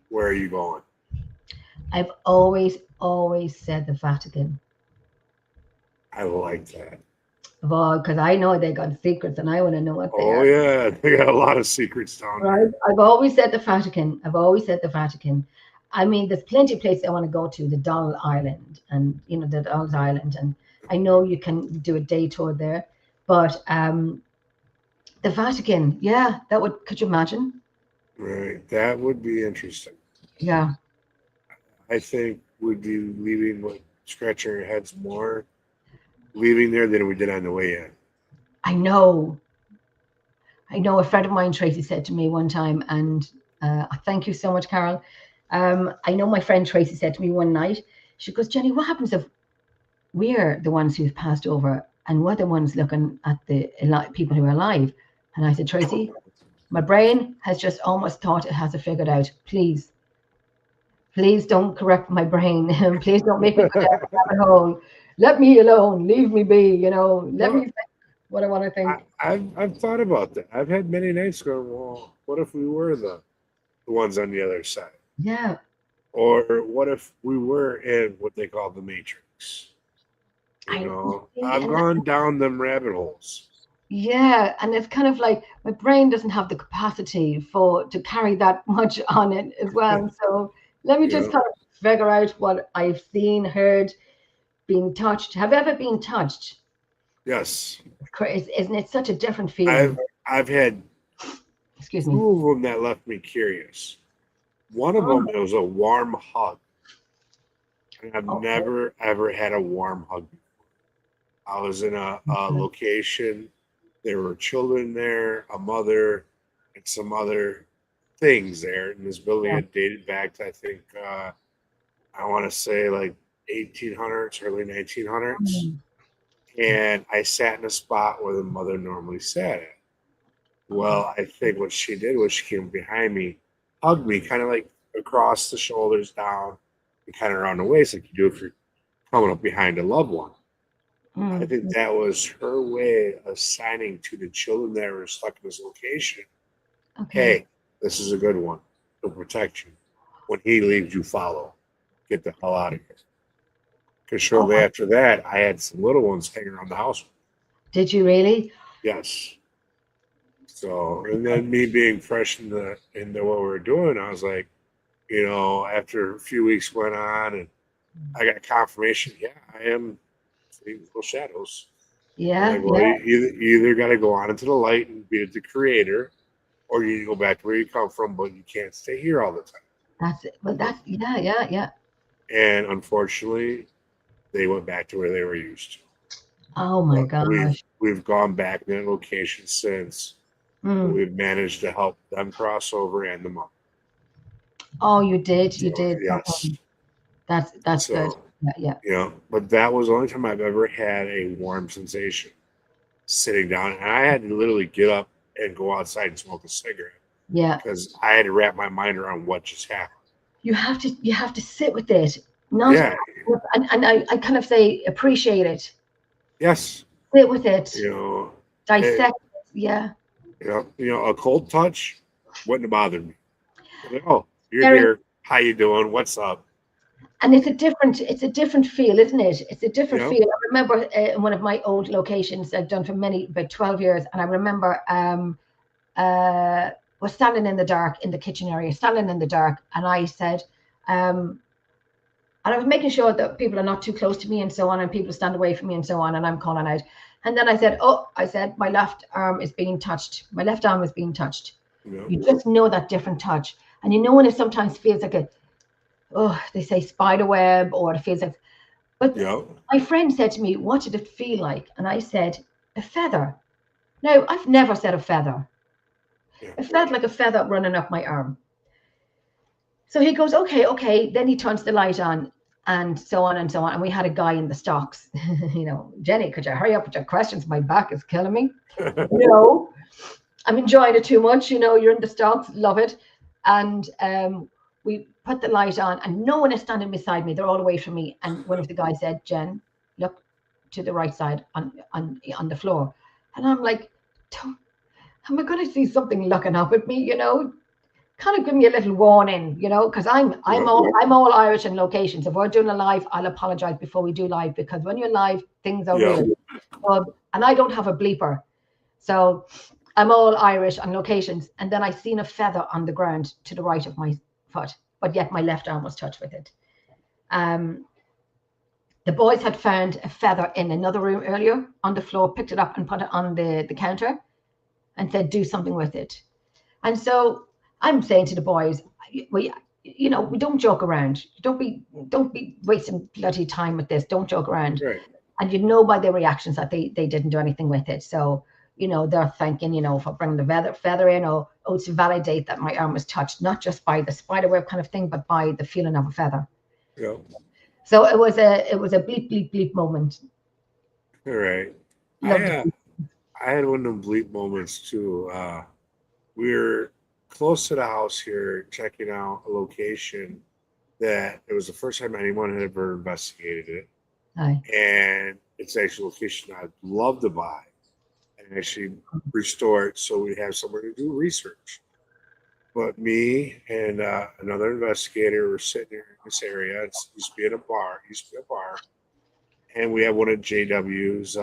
Where are you going? I've always said the Vatican. I like that. Well, because I know they got secrets, and I want to know what they are. Oh yeah, they got a lot of secrets down there. I've always said the Vatican. I mean, there's plenty of places I want to go to, the Doll Island, and the Doll's Island, and I know you can do a day tour there, but the Vatican, yeah, could you imagine? Right, that would be interesting. Yeah. I think we'd be leaving scratching our heads more leaving there than we did on the way in. I know. A friend of mine, Tracy, said to me one time, and thank you so much, Carol. I know my friend Tracy said to me one night, she goes, Jenny, what happens if we're the ones who've passed over and we're the ones looking at the people who are alive? And I said, Tracy, my brain has just almost thought it has it figured out. Please don't correct my brain. Please don't make me go down the rabbit hole. Let me alone. Leave me be. Let me think what I want to think. I've thought about that. I've had many nights going, well, what if we were the ones on the other side? Yeah. Or what if we were in what they call the Matrix? I've gone down them rabbit holes. Yeah, and it's kind of like my brain doesn't have the capacity to carry that much on it as well. So let me just kind of figure out what I've seen, heard, been touched. Have you ever been touched? Yes. Isn't it such a different feeling? I've had two of them that left me curious. One of them, it was a warm hug. And I've never, ever had a warm hug before. I was in a location. There were children there, a mother, and some other things there. And this building had dated back to, I think, I want to say like 1800s, early 1900s. And I sat in a spot where the mother normally sat at. Well, I think what she did was she came behind me, hugged me, kind of like across the shoulders down, and kind of around the waist, like you do if you're coming up behind a loved one. I think that was her way of signing to the children that were stuck in this location. Hey, this is a good one. He'll protect you. When he leaves, you follow. Get the hell out of here. Because shortly after that, I had some little ones hanging around the house. Did you really? Yes. So, and then me being fresh into what we were doing, I was like, after a few weeks went on, and I got confirmation. Yeah, I am seeing little shadows. Yeah. Like, well, you either got to go on into the light and be the creator, or you go back to where you come from, but you can't stay here all the time. That's it. Well, yeah. And unfortunately, they went back to where they were used to. Oh my gosh. We've gone back to that location since. We've managed to help them cross over and the mom. Oh, you did. So, You did. yes. Okay. That's good. So, Yeah. but that was the only time I've ever had a warm sensation sitting down. And I had to literally get up and go outside and smoke a cigarette Yeah. because I had to wrap my mind around what just happened. You have to sit with it. Not Yeah. and I kind of say appreciate it. Yes. Sit with it. It, Dissect it. Yeah. a cold touch wouldn't have bothered me. Like, oh, you're Very, here. How you doing? What's up? and it's a different feel, isn't it? It's a different Yep. feel. I remember in one of my old locations I've done for about 12 years, and I remember was standing in the dark in the kitchen area, standing in the dark, and I said, and I was making sure that people are not too close to me and so on, and people stand away from me and so on, and I'm calling out. And then I said, my left arm is being touched. My left arm is being touched. Yep. You just know that different touch. And you know when it sometimes feels like they say spider web, or it feels like, but Yep. my friend said to me, what did it feel like? And I said, a feather. No, I've never said a feather. Yeah. It felt like a feather running up my arm. So he goes, okay. Then he turns the light on and so on and so on. And we had a guy in the stocks, Jenny, could you hurry up with your questions? My back is killing me. I'm enjoying it too much. You're in the stocks, love it. And we put the light on and no one is standing beside me. They're all away from me. And one of the guys said, Jen, look to the right side on the floor. And I'm like, am I going to see something looking up at me, kind of give me a little warning, because I'm all Irish in locations. If we're doing a live, I'll apologize before we do live, because when you're live, things are weird. And I don't have a bleeper, so I'm all Irish on locations. And then I seen a feather on the ground to the right of my foot, but yet my left arm was touched with it. The boys had found a feather in another room earlier on the floor, picked it up and put it on the counter, and said, "Do something with it." And so I'm saying to the boys, we don't joke around. Don't be wasting bloody time with this. Don't joke around. Right. And by their reactions that they didn't do anything with it. So, they're thinking, for bringing the feather in, or to validate that my arm was touched, not just by the spider web kind of thing, but by the feeling of a feather. Yeah. So it was a bleep, bleep, bleep moment. All right. I had one of them bleep moments too. We were close to the house here, checking out a location that it was the first time anyone had ever investigated it. Aye. And it's actually a location I'd love to buy and actually restore it so we have somewhere to do research. But me and another investigator were sitting here in this area. It used to be a bar, and we have one of JW's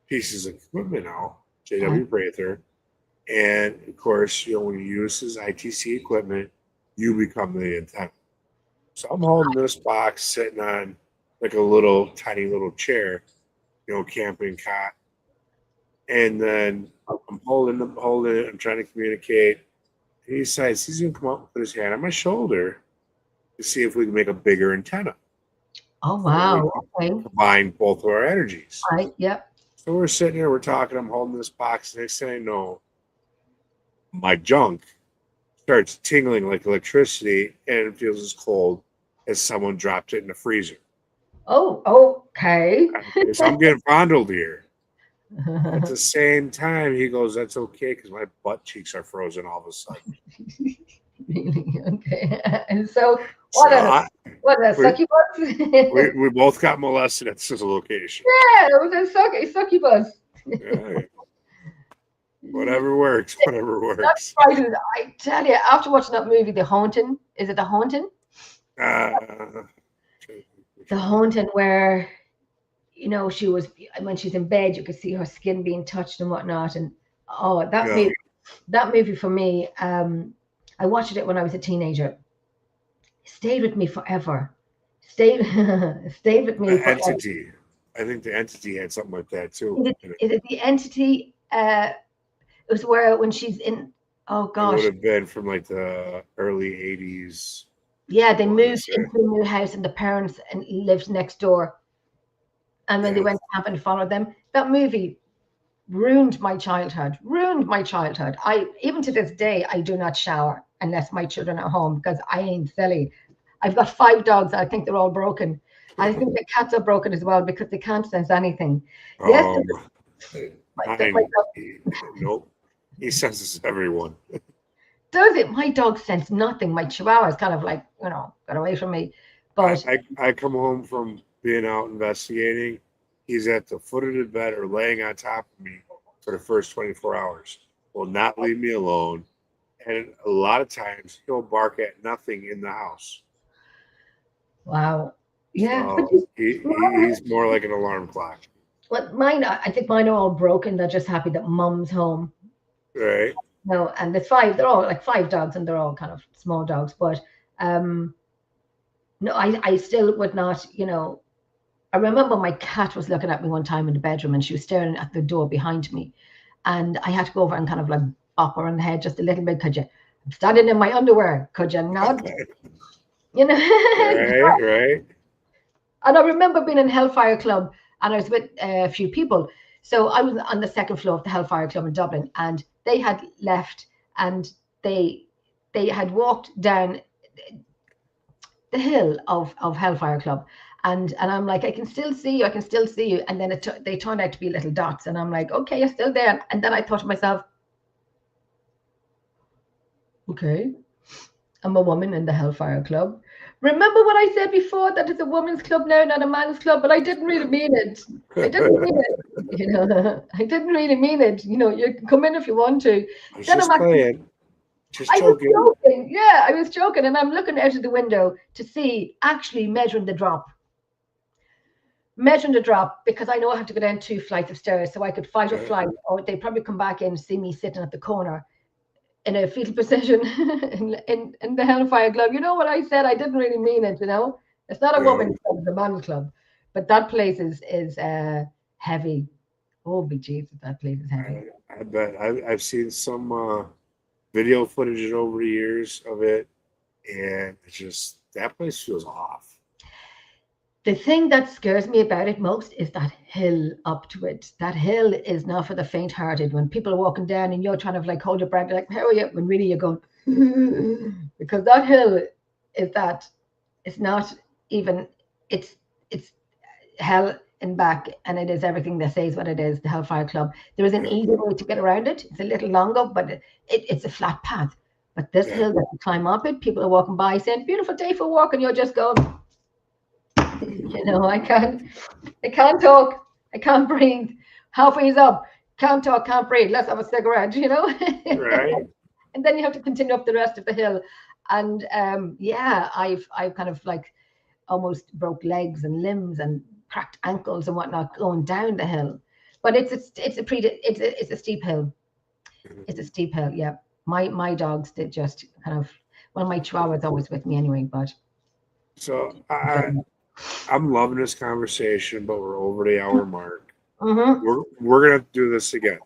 pieces of equipment now, JW Prather. And of course, when you use his ITC equipment, you become the antenna. So I'm holding this box sitting on like a tiny little chair, camping cot. And then I'm holding it. I'm trying to communicate. And he decides he's going to come up and put his hand on my shoulder to see if we can make a bigger antenna. Oh, wow. Okay. Combine both of our energies. Right. Yep. So we're sitting here, we're talking. I'm holding this box. Next thing I know, my junk starts tingling like electricity, and it feels as cold as someone dropped it in the freezer. Oh, okay. So I'm getting fondled here. At the same time, he goes, "That's okay," because my butt cheeks are frozen all of a sudden. Really? Okay. And so, what a succubus? we both got molested at this location. Yeah, it was a succubus. Yeah. Whatever works. That's right. I tell you, after watching that movie, The Haunting, is it The Haunting? The Haunting, where she was, when she's in bed, you could see her skin being touched and whatnot. And that movie for me, I watched it when I was a teenager. Stayed with me forever. Stayed with me. The Entity. I think The Entity had something like that too. Is it The Entity? It was when she's in. Oh gosh. It would have been from like the early 80s. Yeah, they moved into a new house, and the parents lived next door. And when they went camping, followed them. That movie ruined my childhood. I even to this day, I do not shower. unless my children are home, because I ain't silly. I've got 5 dogs. I think they're all broken. I think the cats are broken as well because they can't sense anything. Yes, Mine, nope. He senses everyone. does it? My dog sense nothing. My Chihuahua is kind of like, got away from me. But I come home from being out investigating. He's at the foot of the bed or laying on top of me for the first 24 hours. Will not leave me alone. And a lot of times he'll bark at nothing in the house. wow. Yeah. So he's more like an alarm clock. But mine, I think mine are all broken. They're just happy that mom's home. Right. No, and there's 5. They're all like 5 dogs, and they're all kind of small dogs. But no, I still would not. I remember my cat was looking at me one time in the bedroom, and she was staring at the door behind me, and I had to go over and kind of like bop her on the head just a little bit. Could you? I'm standing in my underwear. Could you not? Right, right. And I remember being in Hellfire Club, and I was with a few people. So I was on the second floor of the Hellfire Club in Dublin, and they had left, and they had walked down the hill of Hellfire Club, and I'm like, I can still see you, I can still see you. And then they turned out to be little dots, and I'm like, okay, you're still there. And then I thought to myself, okay, I'm a woman in the Hellfire Club. Remember what I said before, that it's a woman's club now, not a man's club, but I didn't really mean it. I didn't mean it. I didn't really mean it. You can come in if you want to. I was Then just I'm playing. Just I was joking. joking. Yeah, I was joking. And I'm looking out of the window to see, actually measuring the drop. Measuring the drop, because I know I have to go down 2 flights of stairs, so I could fight or flight, or they'd probably come back in and see me sitting at the corner in a fetal position in the Hellfire Club. You know what I said? I didn't really mean it, It's not a woman's club, it's a man's club. But that place is heavy. Oh, be Jesus, that place is heavy. I bet. I've seen some video footage over the years of it, and it's just, that place feels off. The thing that scares me about it most is that hill up to it. That hill is not for the faint-hearted. When people are walking down and you're trying to like hold your breath, like, how are you? When really you're going, because that hill is that, it's not even, it's hell and back, and it is everything they say is what it is, the Hellfire Club. There is an easy way to get around it. It's a little longer, but it's a flat path. But this hill that you climb up it, people are walking by saying, beautiful day for a walk, and you're just going, I can't talk, I can't breathe. Halfway's up, can't talk, can't breathe. Let's have a cigarette, Right. And then you have to continue up the rest of the hill. And I've kind of like almost broke legs and limbs and cracked ankles and whatnot going down the hill. But it's a steep hill. It's a steep hill. Yeah. My dogs did just kind of, well, my Chihuahua's always with me anyway, but. So I'm loving this conversation, but we're over the hour mark. Mm-hmm. We're gonna do this again.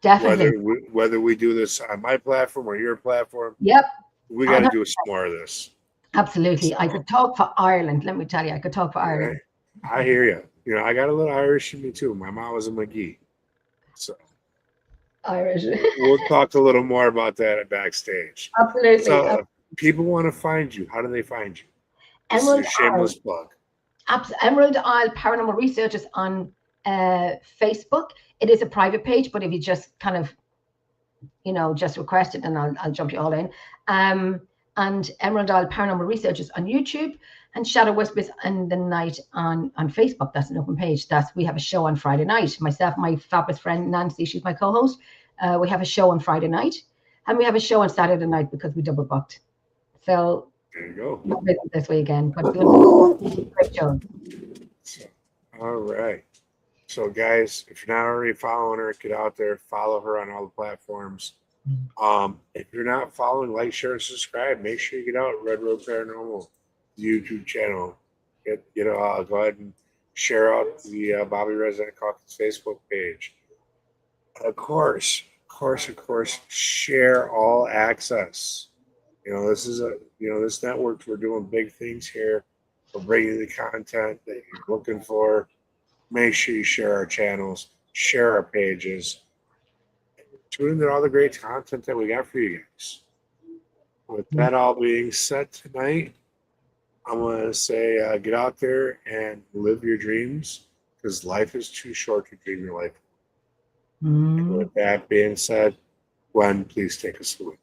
Definitely. Whether we do this on my platform or your platform. Yep. We got to do some more of this. Absolutely. I could talk for Ireland. Let me tell you, I could talk for Ireland. I hear you. I got a little Irish in me too. My mom was a McGee. So Irish. We'll talk a little more about that at backstage. Absolutely. So people want to find you. How do they find you? This is a shameless plug. Emerald Isle Paranormal Researchers on Facebook. It is a private page, but if you just kind of, just request it, and I'll jump you all in. And Emerald Isle Paranormal Researchers on YouTube, and Shadow Whispers in the Night on Facebook. That's an open page. We have a show on Friday night. Myself, my fabulous friend Nancy, she's my co-host. We have a show on Friday night, and we have a show on Saturday night because we double booked. So there you go. Not this weekend, but great show. All right. So, guys, if you're not already following her, get out there, follow her on all the platforms. If you're not following, like, share, and subscribe. Make sure you get out Road Paranormal YouTube channel. Go ahead and share out the Bobby Resident Caucus Facebook page. Of course, share all access. This is this network. We're doing big things here. We're bringing the content that you're looking for. Make sure you share our channels, share our pages, tune into all the great content that we got for you guys. With that all being said tonight, I'm going to say get out there and live your dreams because life is too short to dream your life. And Mm. with that being said, Gwen, please take us away.